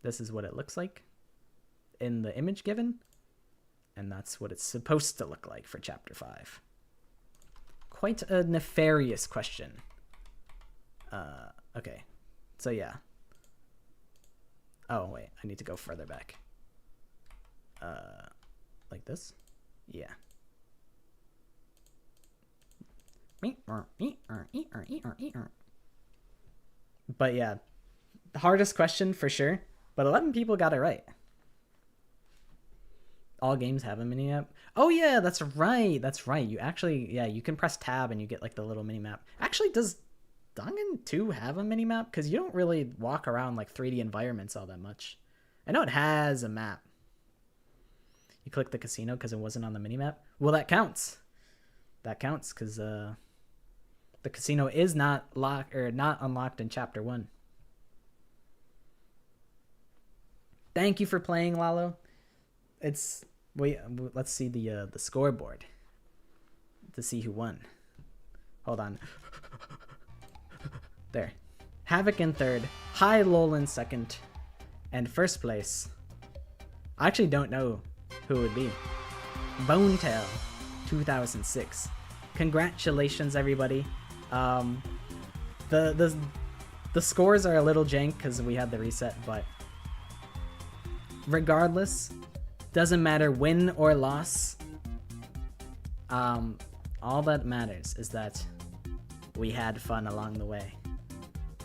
This is what it looks like in the image given. And that's what it's supposed to look like for chapter 5. Quite a nefarious question. Okay. So yeah. Oh, wait. I need to go further back. Like this? Yeah. But yeah. The hardest question for sure. But 11 people got it right. All games have a mini map. Oh yeah, that's right. That's right. You actually, yeah, you can press tab and you get like the little mini map. Actually, does Dangan 2 have a mini map? Because you don't really walk around like 3D environments all that much. I know it has a map. You click the casino because it wasn't on the mini map. Well, that counts. That counts because the casino is not unlocked in chapter 1. Thank you for playing, Lalo. Let's see the scoreboard to see who won. Hold on. There. Havoc in 3rd, High Lol in 2nd, and 1st place. I actually don't know who it would be. Bonetail 2006. Congratulations, everybody. The scores are a little jank because we had the reset, but regardless, doesn't matter win or loss. All that matters is that we had fun along the way.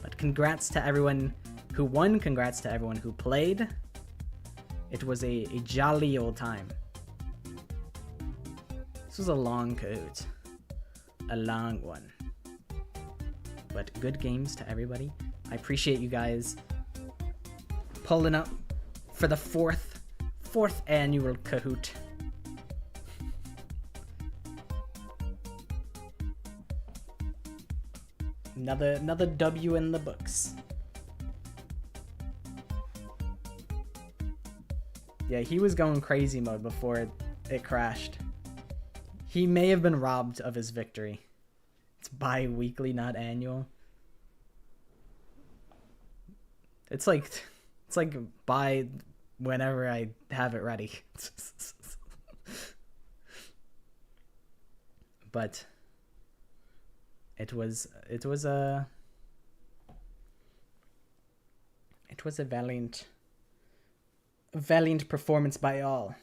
But congrats to everyone who won. Congrats to everyone who played. It was a jolly old time. This was a long Kahoot. A long one. But good games to everybody. I appreciate you guys pulling up for the fourth annual Kahoot. Another W in the books. Yeah, he was going crazy mode before it crashed. He may have been robbed of his victory. It's bi-weekly, not annual. It's like by whenever I have it ready. But it was a valiant performance by all.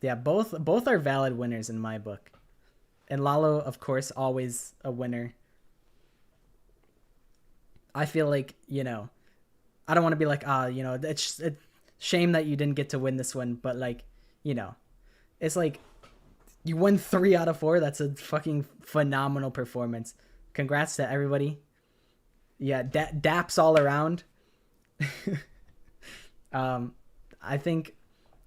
Yeah, both are valid winners in my book. And Lalo, of course, always a winner. I feel like, I don't want to be like, it's shame that you didn't get to win this one, but like, it's like you won 3 out of 4. That's a fucking phenomenal performance. Congrats to everybody. Yeah, daps all around. I think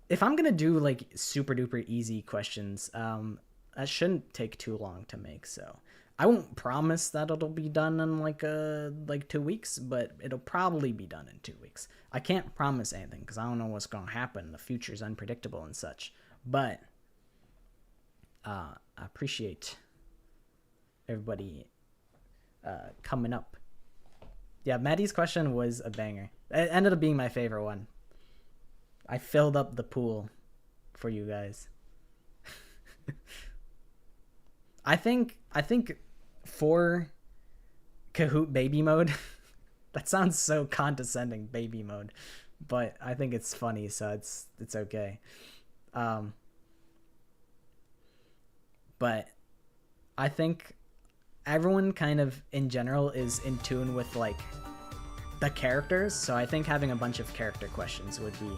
if I'm gonna do like super duper easy questions, that shouldn't take too long to make. So I won't promise that it'll be done in like 2 weeks, but it'll probably be done in 2 weeks. I can't promise anything because I don't know what's gonna happen. The future's unpredictable and such. But I appreciate everybody coming up. Yeah, Maddie's question was a banger. It ended up being my favorite one. I filled up the pool for you guys. I think for Kahoot baby mode, that sounds so condescending, baby mode, but I think it's funny, so it's okay. But I think everyone kind of in general is in tune with like the characters, so I think having a bunch of character questions would be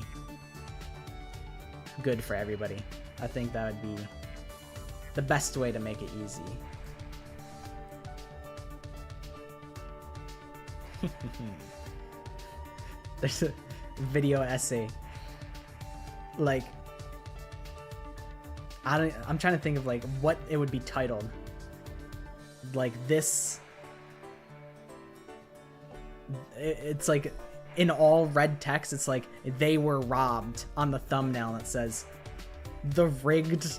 good for everybody. I think that would be the best way to make it easy. There's a video essay. Like, I'm trying to think of like what it would be titled. Like this. It's like in all red text, it's like they were robbed on the thumbnail, and it says the rigged.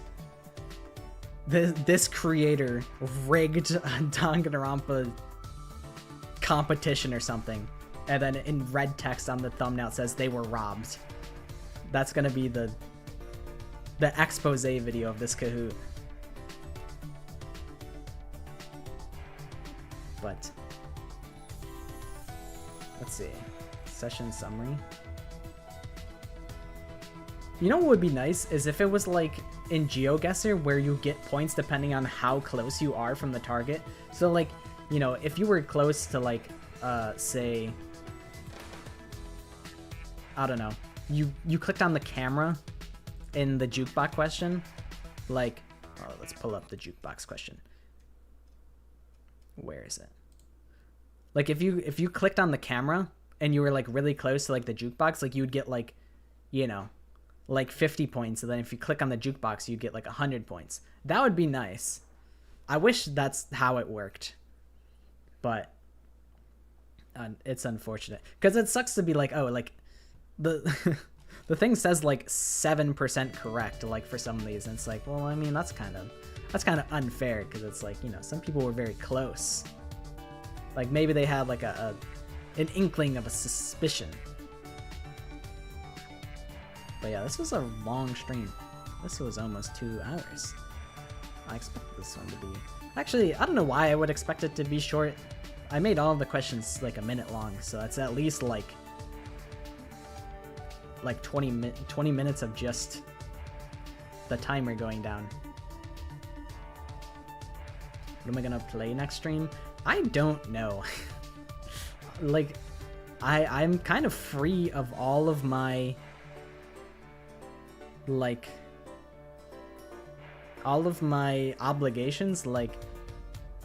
This creator rigged a Danganronpa competition or something, and then in red text on the thumbnail it says they were robbed. That's gonna be the expose video of this Kahoot. But let's see, session summary. You know what would be nice is if it was like in GeoGuessr where you get points depending on how close you are from the target. So like, you know, if you were close to like say, I don't know, you clicked on the camera in the jukebox question, like, oh, let's pull up the jukebox question. Where is it? Like if you clicked on the camera and you were like really close to like the jukebox, like you would get like, you know, like 50 points, and then if you click on the jukebox you get like 100 points. That would be nice. I wish that's how it worked, but it's unfortunate because it sucks to be like, oh, like the the thing says like 7% correct like for some of these, and it's like, well, I mean, that's kind of unfair because it's like, you know, some people were very close, like maybe they had like an inkling of a suspicion. But yeah, this was a long stream. This was almost 2 hours. I expect this one to be... Actually, I don't know why I would expect it to be short. I made all of the questions like a minute long, so that's at least like 20 minutes of just the timer going down. What am I gonna play next stream? I don't know. Like, I'm kind of free of all of my... like all of my obligations. Like,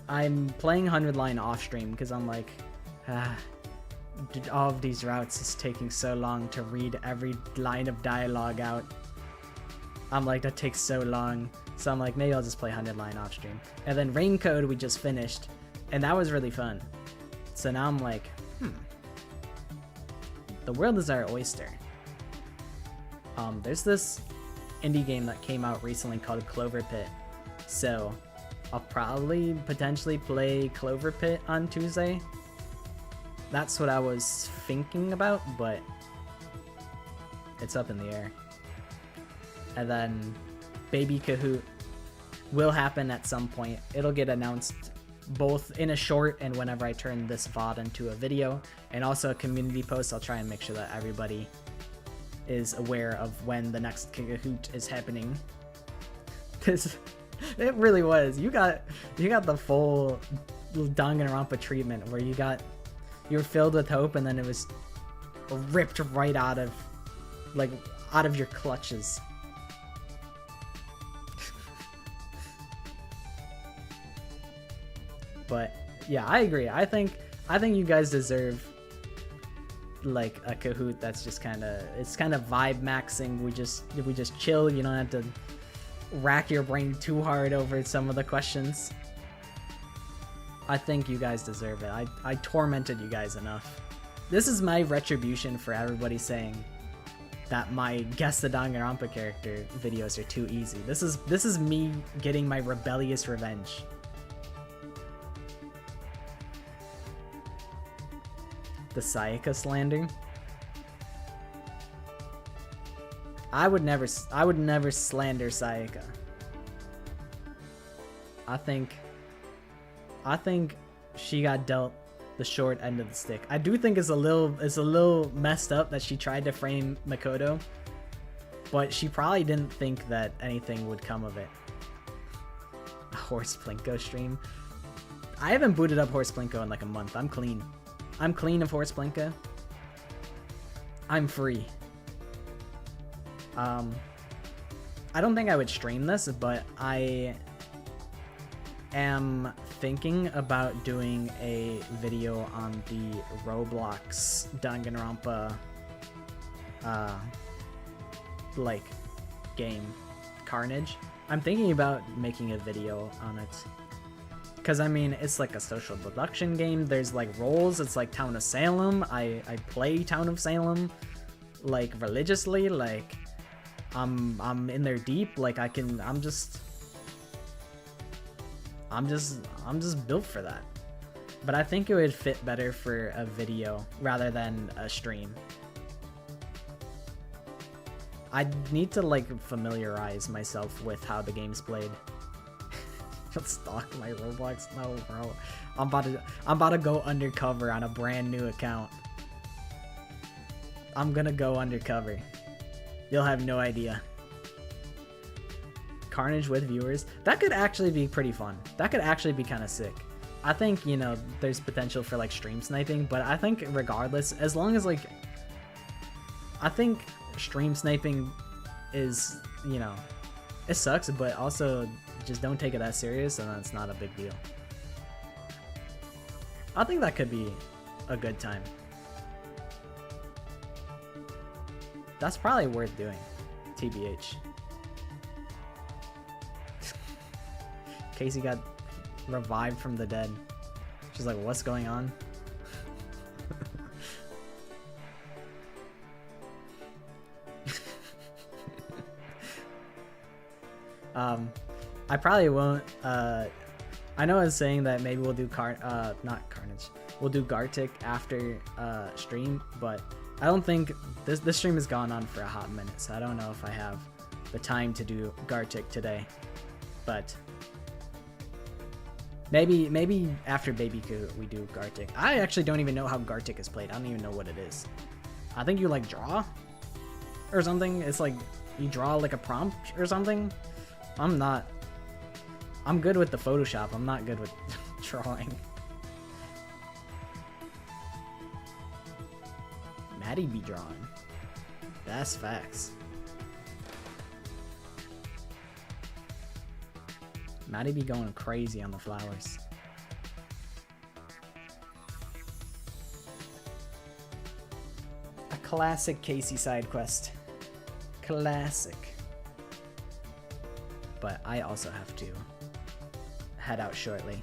I'm playing 100 line off stream because I'm like, all of these routes is taking so long to read every line of dialogue out. I'm like, that takes so long, so I'm like, maybe I'll just play 100 line off stream. And then Rain Code we just finished, and that was really fun. So now I'm like, the world is our oyster. There's this indie game that came out recently called Clover Pit, so I'll probably potentially play Clover Pit on Tuesday. That's what I was thinking about, but it's up in the air. And then Baby Kahoot will happen at some point. It'll get announced both in a short and whenever I turn this VOD into a video, and also a community post. I'll try and make sure that everybody is aware of when the next Kahoot is happening. Cause it really was. You got the full Danganronpa treatment where you were filled with hope and then it was ripped right out of your clutches. But yeah, I agree. I think you guys deserve like a Kahoot that's just kind of vibe maxing. We just chill. You don't have to rack your brain too hard over some of the questions. I think you guys deserve it. I tormented you guys enough. This is my retribution for everybody saying that my Guess the Danganronpa character videos are too easy. This is me getting my rebellious revenge. The Sayaka slander. I would never slander Sayaka. I think she got dealt the short end of the stick. I do think it's a little messed up that she tried to frame Makoto, but she probably didn't think that anything would come of it. A Horse Plinko stream. I haven't booted up Horse Plinko in like a month. I'm clean. I'm clean of Horse Plinko. I'm free. I don't think I would stream this, but I am thinking about doing a video on the Roblox Danganronpa like game Carnage. I'm thinking about making a video on it. Because, I mean, it's like a social deduction game. There's, like, roles. It's like Town of Salem. I play Town of Salem, like, religiously. Like, I'm in there deep. Like, I'm just built for that. But I think it would fit better for a video rather than a stream. I need to, like, familiarize myself with how the game's played. Stalk my Roblox? No, bro. I'm about to go undercover on a brand new account. I'm gonna go undercover. You'll have no idea. Carnage with viewers. That could actually be pretty fun. That could actually be kind of sick. I think, you know, there's potential for like stream sniping, but I think regardless, as long as like, I think stream sniping is, you know, it sucks, but also just don't take it that serious, and it's not a big deal. I think that could be a good time. That's probably worth doing, TBH. Casey got revived from the dead. She's like, what's going on? I probably won't. I know I was saying that maybe we'll do not Carnage. We'll do Gartic after stream, but I don't think this stream has gone on for a hot minute, so I don't know if I have the time to do Gartic today. But maybe after Baby Kahoot we do Gartic. I actually don't even know how Gartic is played. I don't even know what it is. I think you like draw or something. It's like you draw like a prompt or something. I'm good with the Photoshop. I'm not good with drawing. Maddie be drawing. That's facts. Maddie be going crazy on the flowers. A classic Casey side quest. Classic. But I also have to head out shortly.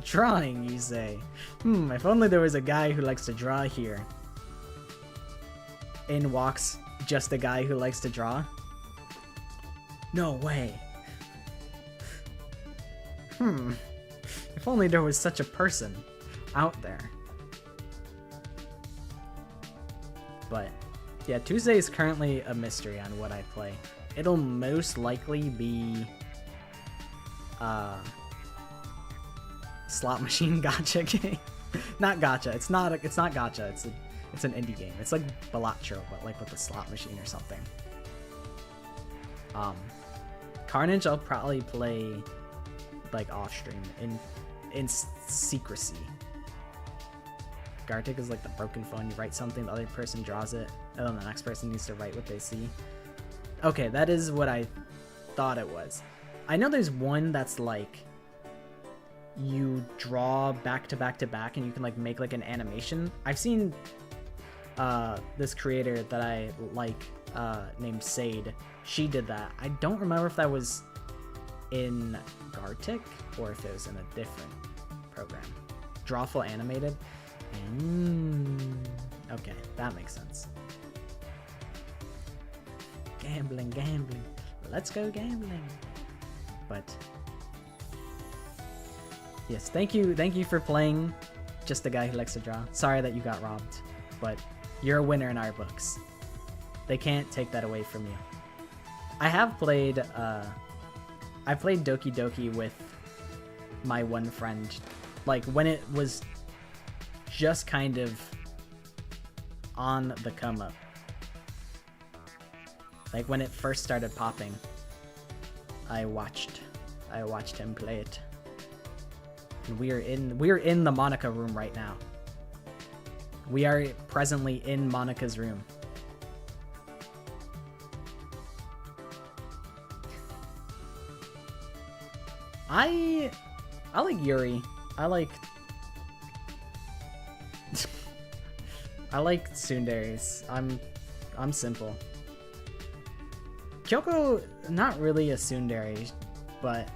Drawing, you say? If only there was a guy who likes to draw here. In walks just a guy who likes to draw? No way. If only there was such a person out there. But yeah, Tuesday is currently a mystery on what I play. It'll most likely be slot machine gacha game. Not gacha. It's not gacha. It's an indie game. It's like Balatro, but like with a slot machine or something. Carnage I'll probably play like off stream in secrecy. Gartic is like the broken phone. You write something, the other person draws it, and then the next person needs to write what they see. Okay, that is what I thought it was. I know there's one that's like you draw back to back to back and you can like make like an animation. I've seen this creator that I like named Sade. She did that. I don't remember if that was in Gartic or if it was in a different program. Drawful animated. Okay, that makes sense. Gambling. Let's go gambling. But yes, thank you for playing just a guy who likes to draw. Sorry that you got robbed, but you're a winner in our books. They can't take that away from you. I have played, I played Doki Doki with my one friend, like when it was just kind of on the come up. Like when it first started popping, I watched him play it. And we're in the Monica room right now. We are presently in Monica's room. I like Yuri. I like tsunderes. I'm simple. Kyoko, not really a tsundere, but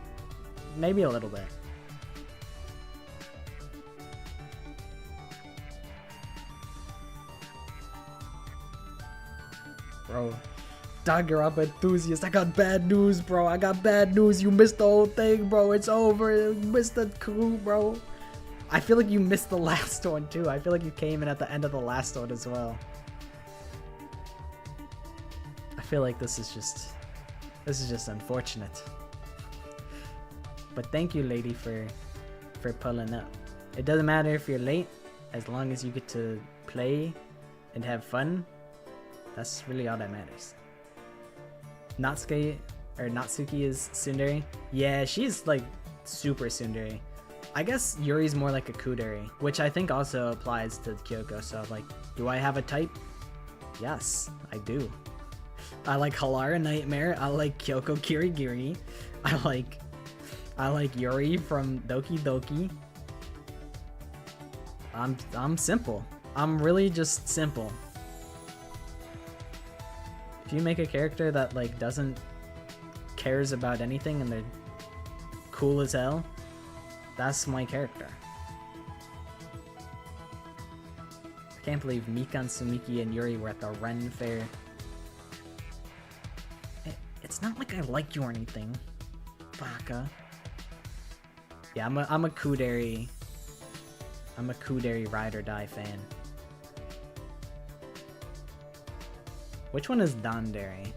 maybe a little bit. Bro, Danganronpa enthusiast, I got bad news, bro. I got bad news. You missed the whole thing, bro. It's over. You missed the coup, bro. I feel like you missed the last one too. I feel like you came in at the end of the last one as well. I feel like this is just unfortunate. But thank you, lady, for pulling up. It doesn't matter if you're late, as long as you get to play and have fun. That's really all that matters. Natsuki is tsundere. Yeah, she's like super tsundere. I guess Yuri's more like a kudere, which I think also applies to Kyoko. So like, do I have a type? Yes, I do. I like Halara Nightmare. I like Kyoko Kirigiri. I like Yuri from Doki Doki. I'm simple. I'm really just simple. If you make a character that like cares about anything and they're cool as hell, that's my character. I can't believe Mikan, Sumiki, and Yuri were at the Ren Fair. It's not like I like you or anything, Baka. Yeah, I'm a kudere. I'm a kudere ride or die fan. Which one is Dandere?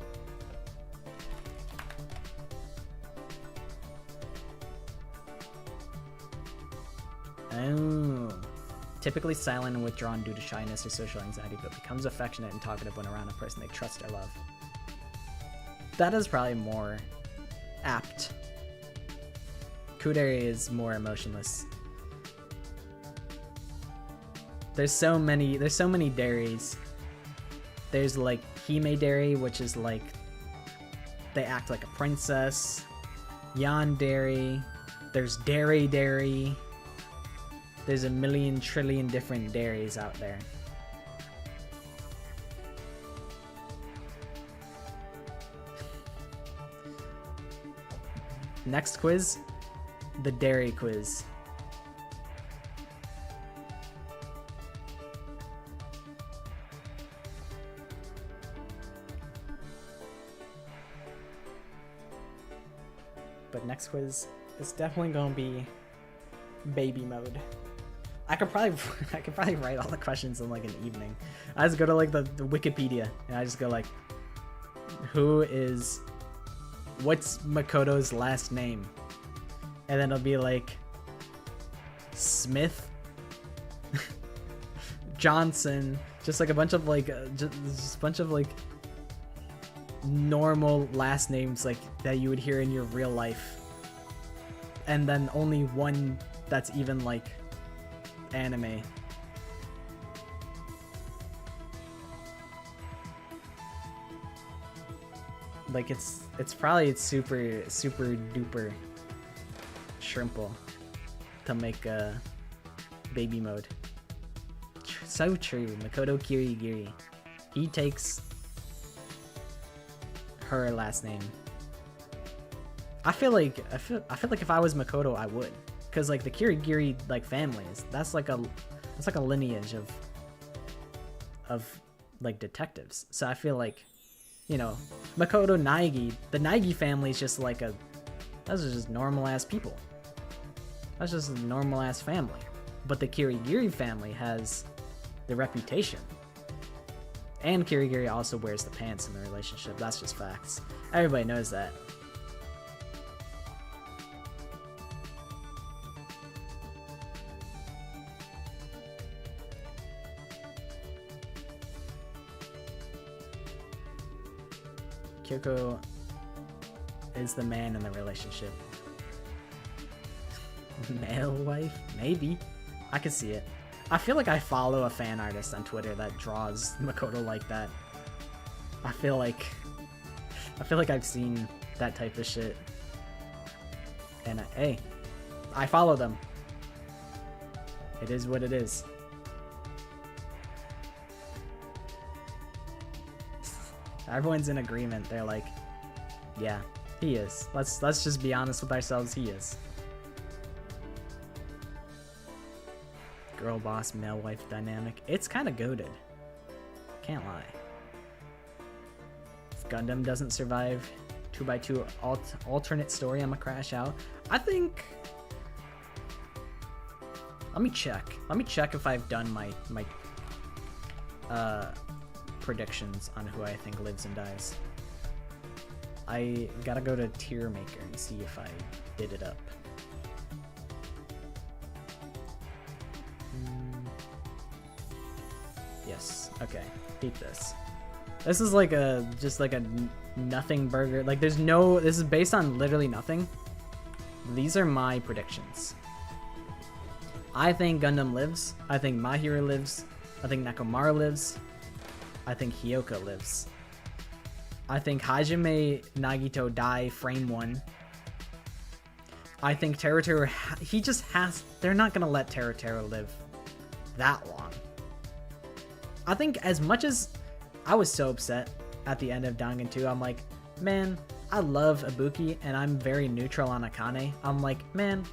Oh. Typically silent and withdrawn due to shyness or social anxiety, but becomes affectionate and talkative when around a person they trust or love. That is probably more apt. Kudere is more emotionless. There's so many deries. There's like Hime Deri, which is like they act like a princess. Yandere. There's Dere Deri. There's a million trillion different Deris out there. Next quiz, the Dairy quiz. But next quiz is definitely gonna be baby mode. I could probably write all the questions in like an evening. I just go to like the Wikipedia and I just go like, what's Makoto's last name? And then it'll be like Smith, Johnson, just like a bunch of like just a bunch of like normal last names like that you would hear in your real life, and then only one that's even like anime. Like it's super duper shrimple to make a baby mode. So true. Makoto Kirigiri. He takes her last name. I feel like if I was Makoto, I would, because like the Kirigiri like families, that's like a lineage of like detectives. So I feel like, you know, Makoto Naegi, the Naegi family is just like those are just normal ass people. That's just a normal ass family. but the Kirigiri family has the reputation. And Kirigiri also wears the pants in the relationship. That's just facts. Everybody knows that. Kyoko is the man in the relationship. Male wife? Maybe. I could see it. I feel like I follow a fan artist on Twitter that draws Makoto like that. I feel like I've seen that type of shit. And hey, I follow them. It is what it is. Everyone's in agreement. They're like, yeah, he is. Let's just be honest with ourselves. He is. Girl boss, male wife dynamic. It's kind of goated. Can't lie. If Gundam doesn't survive 2x2 alternate story, I'm gonna crash out. I think. Let me check. Let me check if I've done my predictions on who I think lives and dies. I gotta go to Tier Maker and see if I did it up. Yes. Okay. Eat this. This is like just like a nothing burger. Like there's no. This is based on literally nothing. These are my predictions. I think Gundam lives. I think Mahiro lives. I think Nekomaru lives. I think Hyoka lives. I think Hajime Nagito die frame 1. I think Teruteru, he just has, they're not gonna let Teruteru live that long. I think as much as I was so upset at the end of Dangan 2, I'm like, man, I love Ibuki and I'm very neutral on Akane. I'm like, man,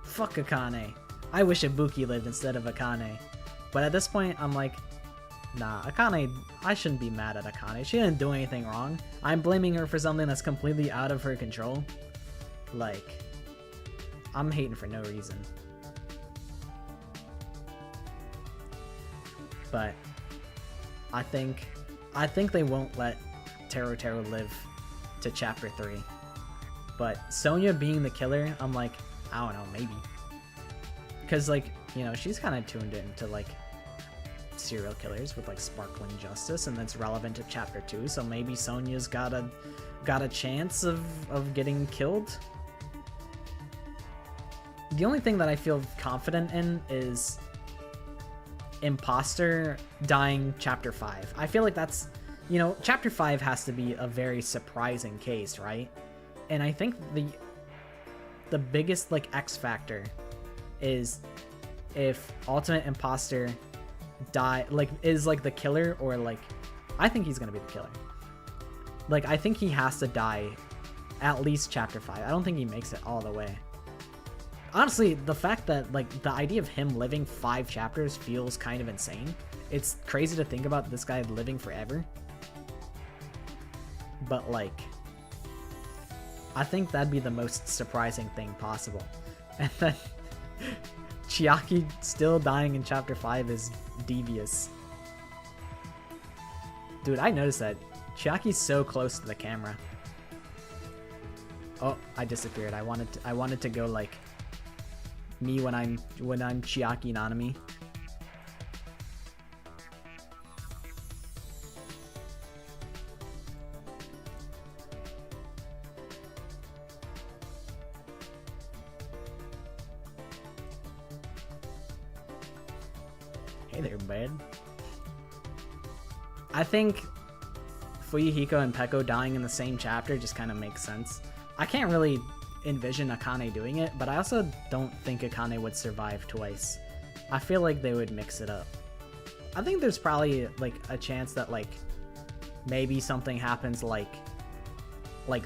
fuck Akane. I wish Ibuki lived instead of Akane. But at this point, I'm like, nah, Akane, I shouldn't be mad at Akane. She didn't do anything wrong. I'm blaming her for something that's completely out of her control. Like, I'm hating for no reason. But I think they won't let Teruteru live to chapter 3. But Sonya being the killer, I'm like, I don't know, maybe. Because, like, you know, she's kind of tuned into, like, serial killers with, like, Sparkling Justice, and that's relevant to chapter 2, so maybe Sonya's got a chance of getting killed. The only thing that I feel confident in is Imposter dying chapter 5. I feel like that's, you know, chapter 5 has to be a very surprising case, right? And I think the biggest, like, X factor is if Ultimate Imposter is like the killer, or like, I think he's gonna be the killer. Like, I think he has to die at least chapter 5. I don't think he makes it all the way. Honestly, the fact that, like, the idea of him living 5 chapters feels kind of insane. It's crazy to think about this guy living forever. But, like, I think that'd be the most surprising thing possible. And then Chiaki still dying in chapter 5 is devious. Dude, I noticed that. Chiaki's so close to the camera. Oh, I disappeared. I wanted to go like me when I'm Chiaki Nanami. Hey there, bud. I think Fuyuhiko and Peko dying in the same chapter just kind of makes sense. I can't really envision Akane doing it, but I also don't think Akane would survive twice. I feel like they would mix it up. I think there's probably like a chance that like maybe something happens like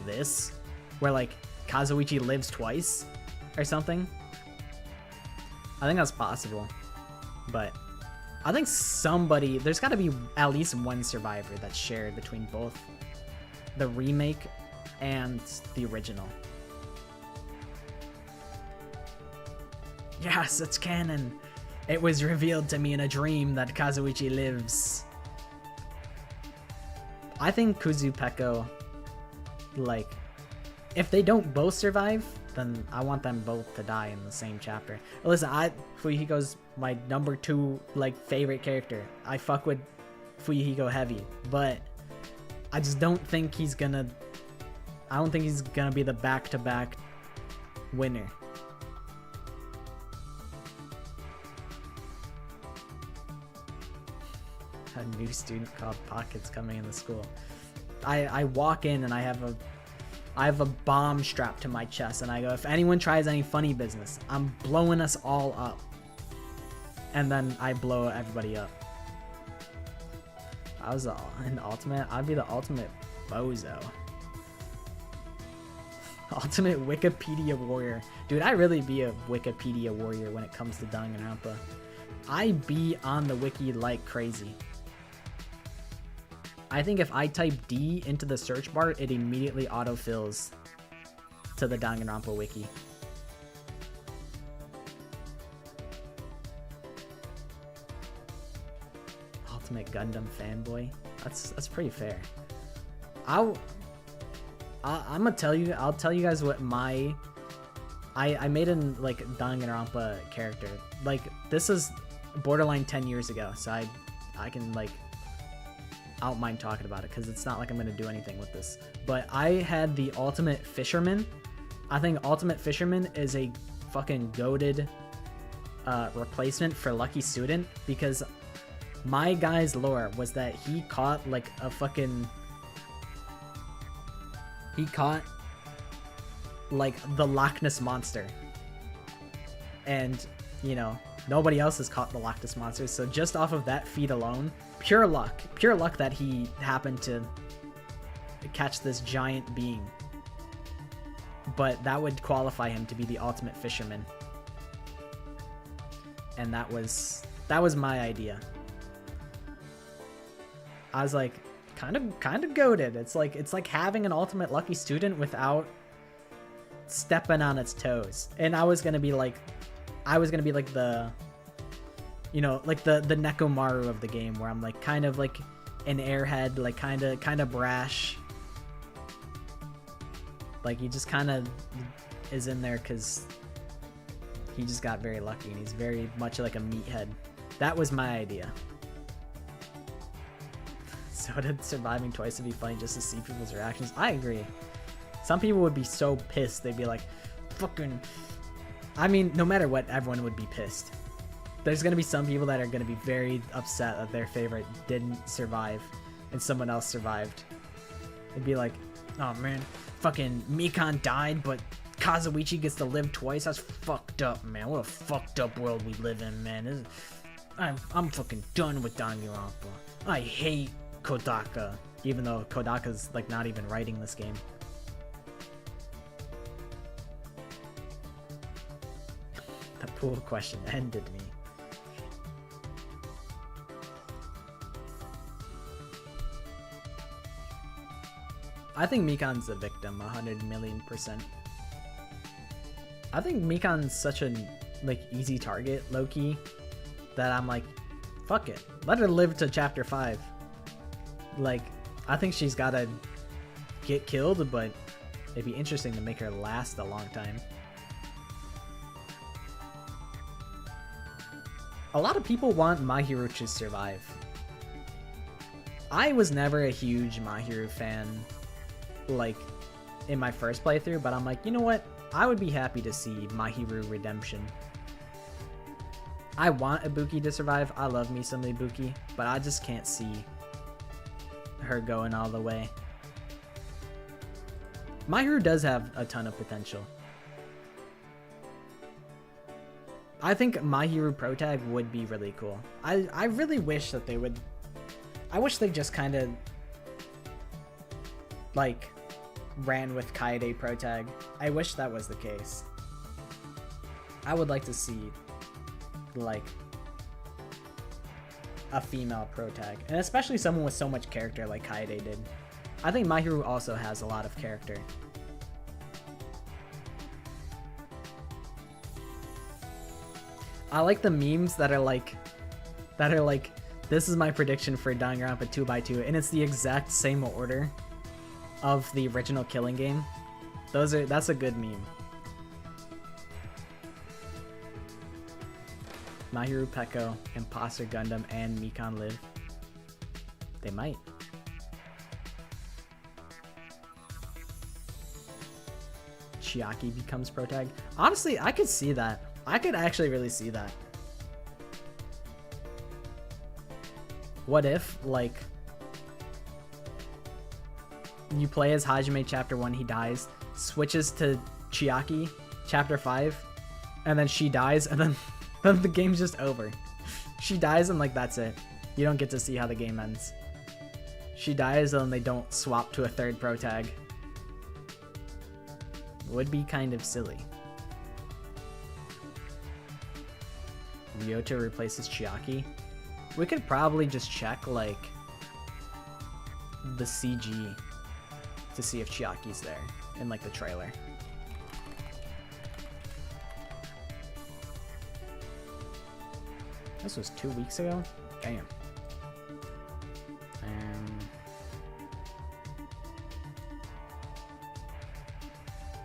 this, where like Kazuichi lives twice or something. I think that's possible, but I think there's got to be at least one survivor that's shared between both the remake and the original. Yes, it's canon. It was revealed to me in a dream that Kazuichi lives. I think Kuzupeko, like, if they don't both survive, then I want them both to die in the same chapter. Listen, Fuyuhiko's my number 2, like, favorite character. I fuck with Fuyuhiko heavy, but I just don't think he's gonna... I don't think he's gonna be the back-to-back winner. A new student called Pockets coming into school. I walk in and I have a bomb strapped to my chest, and I go, if anyone tries any funny business, I'm blowing us all up. And then I blow everybody up. I was an ultimate. I'd be the ultimate bozo. Ultimate Wikipedia warrior. Dude, I really be a Wikipedia warrior when it comes to Danganronpa. I be on the wiki like crazy. I think if I type D into the search bar, it immediately autofills to the Danganronpa wiki. Ultimate Gundam fanboy. That's pretty fair. I'm gonna tell you. I'll tell you guys what my I made an like Danganronpa character. Like, this is borderline 10 years ago, so I can like, I don't mind talking about it because it's not like I'm gonna do anything with this. But I had the Ultimate Fisherman. I think Ultimate Fisherman is a fucking goated replacement for Lucky Student, because my guy's lore was that he caught like a fucking... He caught like the Loch Ness Monster. And, you know, nobody else has caught the Loch Ness Monster, so just off of that feat alone, pure luck that he happened to catch this giant being. But that would qualify him to be the Ultimate Fisherman. And that was my idea. I was like, kind of goated. It's like having an Ultimate Lucky Student without stepping on its toes. And I was gonna be like the, you know, like the Nekomaru of the game, where I'm like kind of like an airhead, like kind of brash. Like, he just kind of is in there because he just got very lucky, and he's very much like a meathead. That was my idea. So did surviving twice would be funny just to see people's reactions. I agree. Some people would be so pissed. They'd be like, fucking... I mean, no matter what, everyone would be pissed. There's going to be some people that are going to be very upset that their favorite didn't survive and someone else survived. It'd be like, oh man, fucking Mikan died, but Kazuichi gets to live twice? That's fucked up, man. What a fucked up world we live in, man. I'm fucking done with Danganronpa. I hate Kodaka, even though Kodaka's like not even writing this game. The pool question ended me. I think Mikan's the victim, 100,000,000%. I think Mikan's such a like easy target, low-key, that I'm like, fuck it. Let her live to chapter 5. Like, I think she's gotta get killed, but it'd be interesting to make her last a long time. A lot of people want Mahiru to survive. I was never a huge Mahiru fan, like, in my first playthrough, but I'm like, you know what? I would be happy to see Mahiru redemption. I want Ibuki to survive. I love me some Ibuki, but I just can't see her going all the way. Mahiru does have a ton of potential. I think Mahiru Protag would be really cool. I really wish that they would... I wish they just kind of like ran with Kaede Protag. I wish that was the case. I would like to see like a female Protag, and especially someone with so much character like Kaede did. I think Mahiru also has a lot of character. I like the memes that are like, this is my prediction for Danganronpa 2x2, and it's the exact same order of the original Killing game. That's a good meme. Mahiru Peko, Imposter Gundam, and Mikan live. They might. Chiaki becomes protag. Honestly, I could see that. I could actually really see that. What if, like, you play as Hajime Chapter 1, he dies, switches to Chiaki Chapter 5, and then she dies, and then the game's just over. She dies, and, like, that's it. You don't get to see how the game ends. She dies, and then they don't swap to a third protag. Would be kind of silly. Ryota replaces Chiaki. We could probably just check, like, the CG to see if Chiaki's there in, like, the trailer. This was 2 weeks ago? Damn.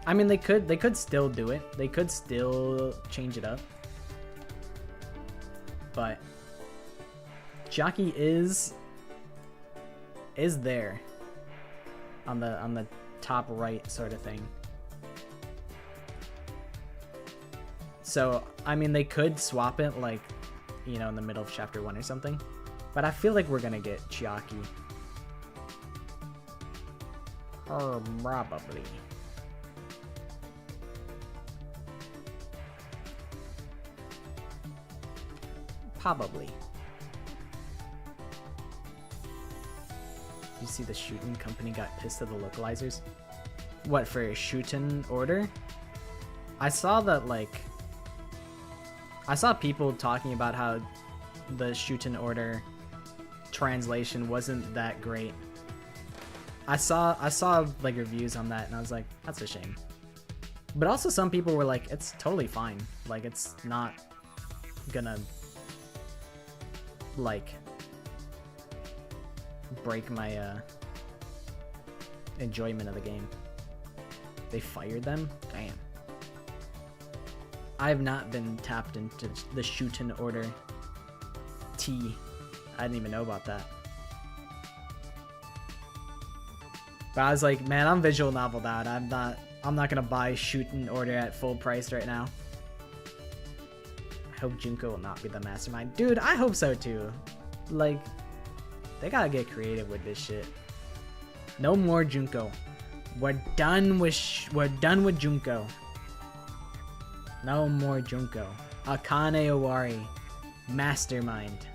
I mean, they could still do it. They could still change it up. But Chiaki is there on the top right sort of thing. So, I mean, they could swap it, like, you know, in the middle of chapter 1 or something. But I feel like we're gonna get Chiaki. Probably. Probably. You see the shooting company got pissed at the localizers? What, for a shooting order? I saw that, like, I saw people talking about how the shooting order translation wasn't that great. I saw like reviews on that, and I was like, that's a shame. But also some people were like, it's totally fine. Like, it's not gonna, like, break my enjoyment of the game. They fired them? Damn. I have not been tapped into the shooting order T. I didn't even know about that. But I was like, man, I'm visual noveled out. I'm not gonna buy shooting order at full price right now. I hope Junko will not be the mastermind. Dude, I hope so too. Like, they gotta get creative with this shit. No more Junko. We're done with Junko. No more Junko. Akane Owari. Mastermind.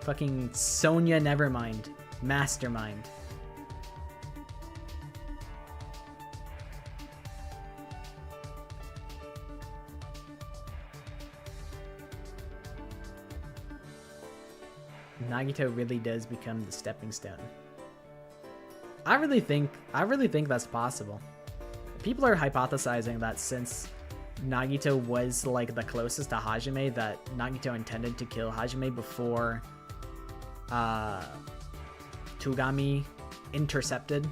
Fucking Sonya Nevermind. Mastermind. Nagito really does become the stepping stone. I really think that's possible. People are hypothesizing that since Nagito was, like, the closest to Hajime, that Nagito intended to kill Hajime before Togami intercepted.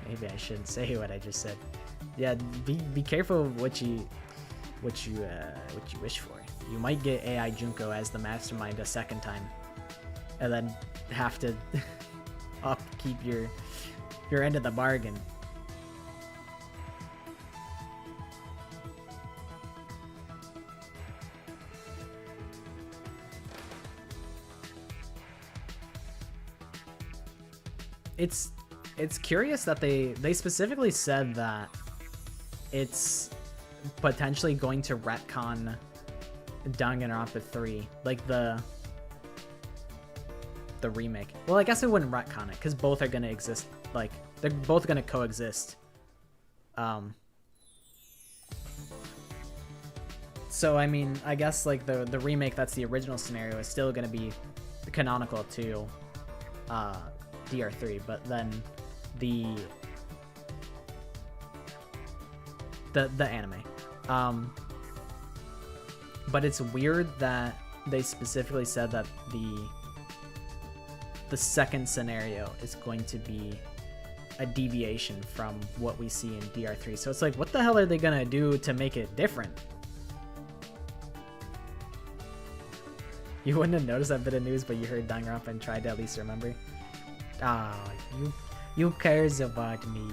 Maybe I shouldn't say what I just said. Yeah, be careful what you wish for. You might get AI Junko as the mastermind a second time, and then have to upkeep your end of the bargain. It's curious that they specifically said that it's potentially going to retcon Danganronpa 3, like the remake. Well, I guess it wouldn't retcon it because both are gonna exist. Like, they're both gonna coexist. So I mean, I guess, like, the remake that's the original scenario is still gonna be canonical to DR3, but then the anime. But it's weird that they specifically said that the second scenario is going to be a deviation from what we see in DR3. So it's like, what the hell are they gonna do to make it different? You wouldn't have noticed that bit of news, but you heard Danganronpa and tried to at least remember. You cares about me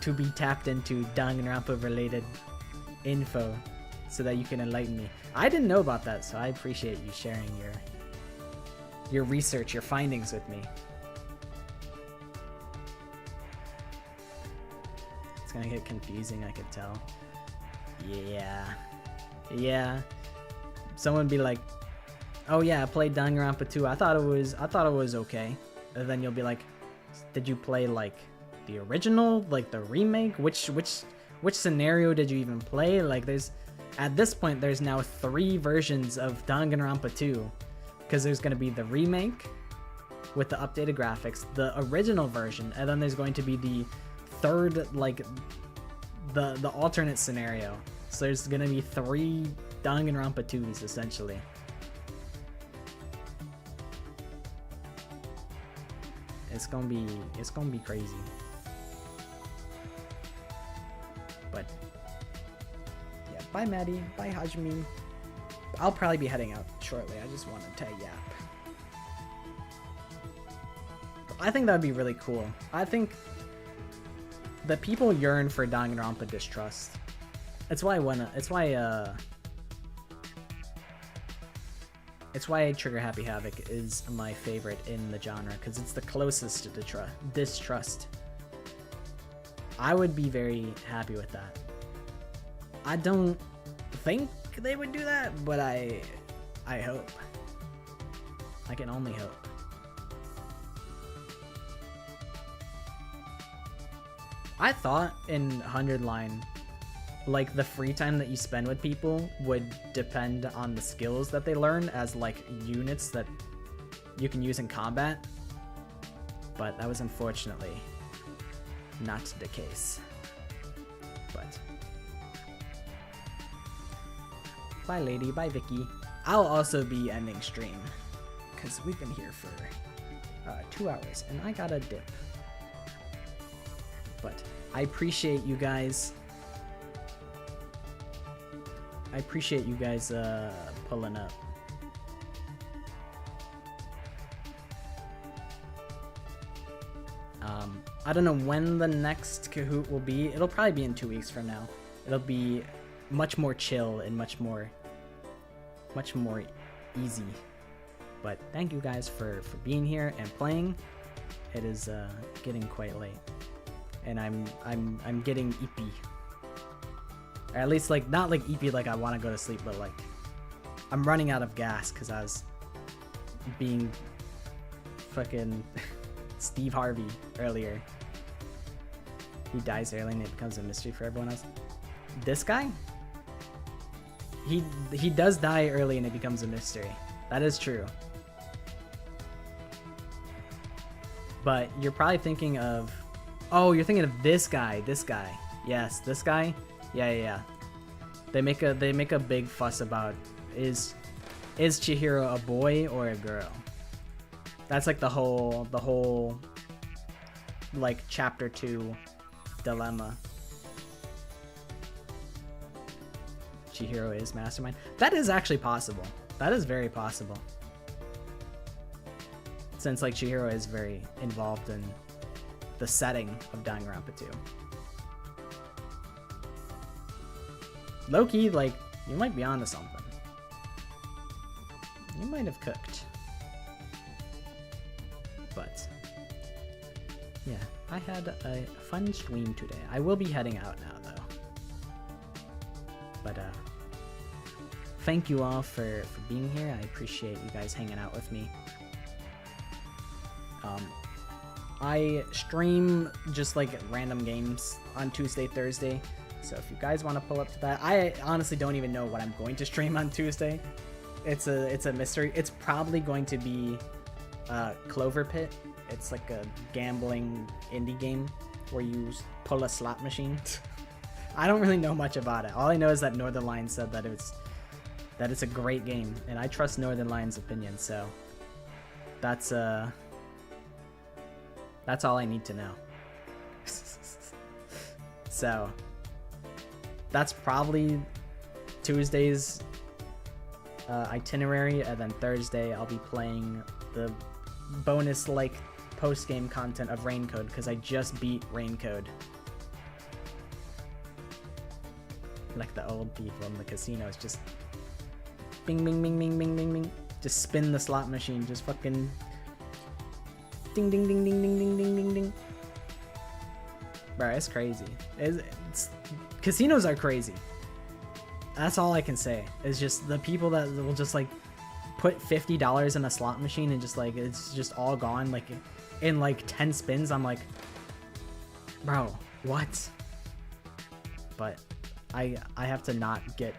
to be tapped into Danganronpa related info so that you can enlighten me. I didn't know about that, so I appreciate you sharing your research, your findings with me. It's gonna get confusing, I could tell. Yeah. Someone be like, "Oh yeah, I played Danganronpa 2. I thought it was okay." And then you'll be like, "Did you play like the original, like the remake? Which scenario did you even play?" Like at this point there's now 3 versions of Danganronpa 2, because there's going to be the remake with the updated graphics, the original version, and then there's going to be the third, like the alternate scenario. So there's going to be 3 Danganronpa 2s essentially. It's gonna be crazy. But yeah, bye Maddie, bye Hajime. I'll probably be heading out shortly. I just wanted to yap. I think that'd be really cool. I think the people yearn for Danganronpa distrust. It's why Trigger Happy Havoc is my favorite in the genre, because it's the closest to distrust. I would be very happy with that. I don't think they would do that, but I hope. I can only hope. I thought in 100 Line, like the free time that you spend with people would depend on the skills that they learn as like units that you can use in combat, but that was unfortunately not the case. But bye lady, bye Vicky. I'll also be ending stream because we've been here for 2 hours and I gotta dip. But I appreciate you guys. Pulling up. I don't know when the next Kahoot will be. It'll probably be in 2 weeks from now. It'll be much more chill and much more easy. But thank you guys for being here and playing. It is getting quite late, and I'm getting eepy. Or at least like not like eepy like I want to go to sleep, but like I'm running out of gas because I was being fucking Steve Harvey earlier. He dies early and it becomes a mystery for everyone else. This guy? He does die early and it becomes a mystery. That is true. But you're probably thinking of... Oh, you're thinking of this guy. This guy. Yes, this guy. Yeah. They make a big fuss about is Chihiro a boy or a girl? That's like the whole like chapter 2 dilemma. Chihiro is mastermind. That is actually possible. That is very possible. Since like Chihiro is very involved in the setting of Danganronpa 2. Low-key, like, you might be onto something. You might have cooked. But yeah, I had a fun stream today. I will be heading out now though. But thank you all for being here. I appreciate you guys hanging out with me. I stream just like random games on Tuesday, Thursday. So if you guys want to pull up to that, I honestly don't even know what I'm going to stream on Tuesday. It's a mystery. It's probably going to be Clover Pit. It's like a gambling indie game where you pull a slot machine. I don't really know much about it. All I know is that Northern Lions said that it's a great game, and I trust Northern Lions' opinion. So that's all I need to know. So that's probably Tuesday's itinerary, and then Thursday I'll be playing the bonus like post-game content of Raincode because I just beat Raincode. Like the old people in the casinos, just bing bing bing bing bing bing bing, just spin the slot machine, just fucking ding ding ding ding ding ding ding ding ding. Bro, it's crazy. Casinos are crazy. That's all I can say. It's just the people that will just like put $50 in a slot machine and just like it's just all gone like in like 10 spins. I'm like, bro, what? But I have to not get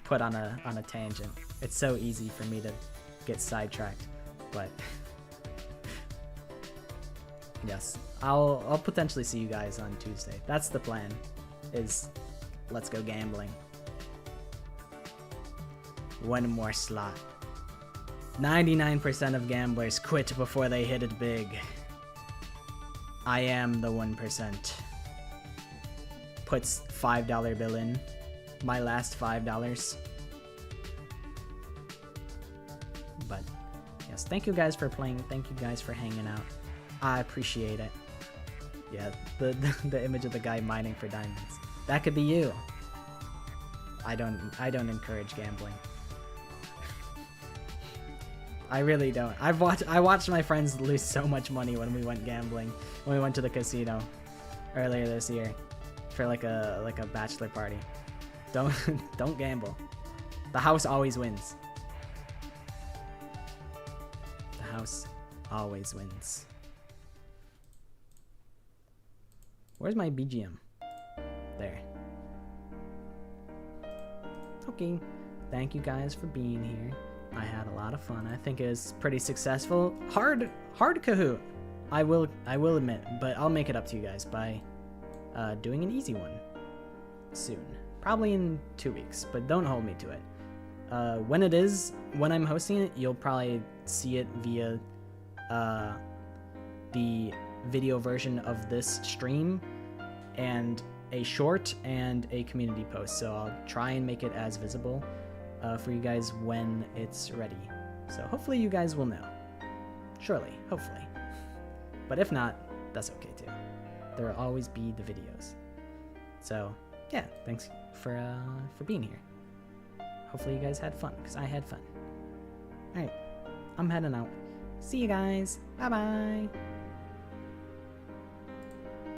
put on a tangent. It's so easy for me to get sidetracked. But yes, I'll potentially see you guys on Tuesday. That's the plan. Is let's go gambling. One more slot. 99% of gamblers quit before they hit it big. I am the 1%. Puts $5 bill in. My last $5. But yes, thank you guys for playing. Thank you guys for hanging out. I appreciate it. Yeah, the image of the guy mining for diamonds. That could be you. I don't encourage gambling. I really don't. I watched my friends lose so much money when we went gambling. When we went to the casino earlier this year for like a bachelor party. Don't gamble. The house always wins. The house always wins. Where's my BGM? There. Okay. Thank you guys for being here. I had a lot of fun. I think it was pretty successful. Hard Kahoot. I will admit, but I'll make it up to you guys by doing an easy one soon. Probably in 2 weeks, but don't hold me to it. When I'm hosting it, you'll probably see it via the video version of this stream and a short and a community post. So I'll try and make it as visible for you guys when it's ready. So hopefully you guys will know. Surely, hopefully. But if not, that's okay too. There will always be the videos. So yeah, thanks for being here. Hopefully you guys had fun, because I had fun. Alright, I'm heading out. See you guys. Bye bye.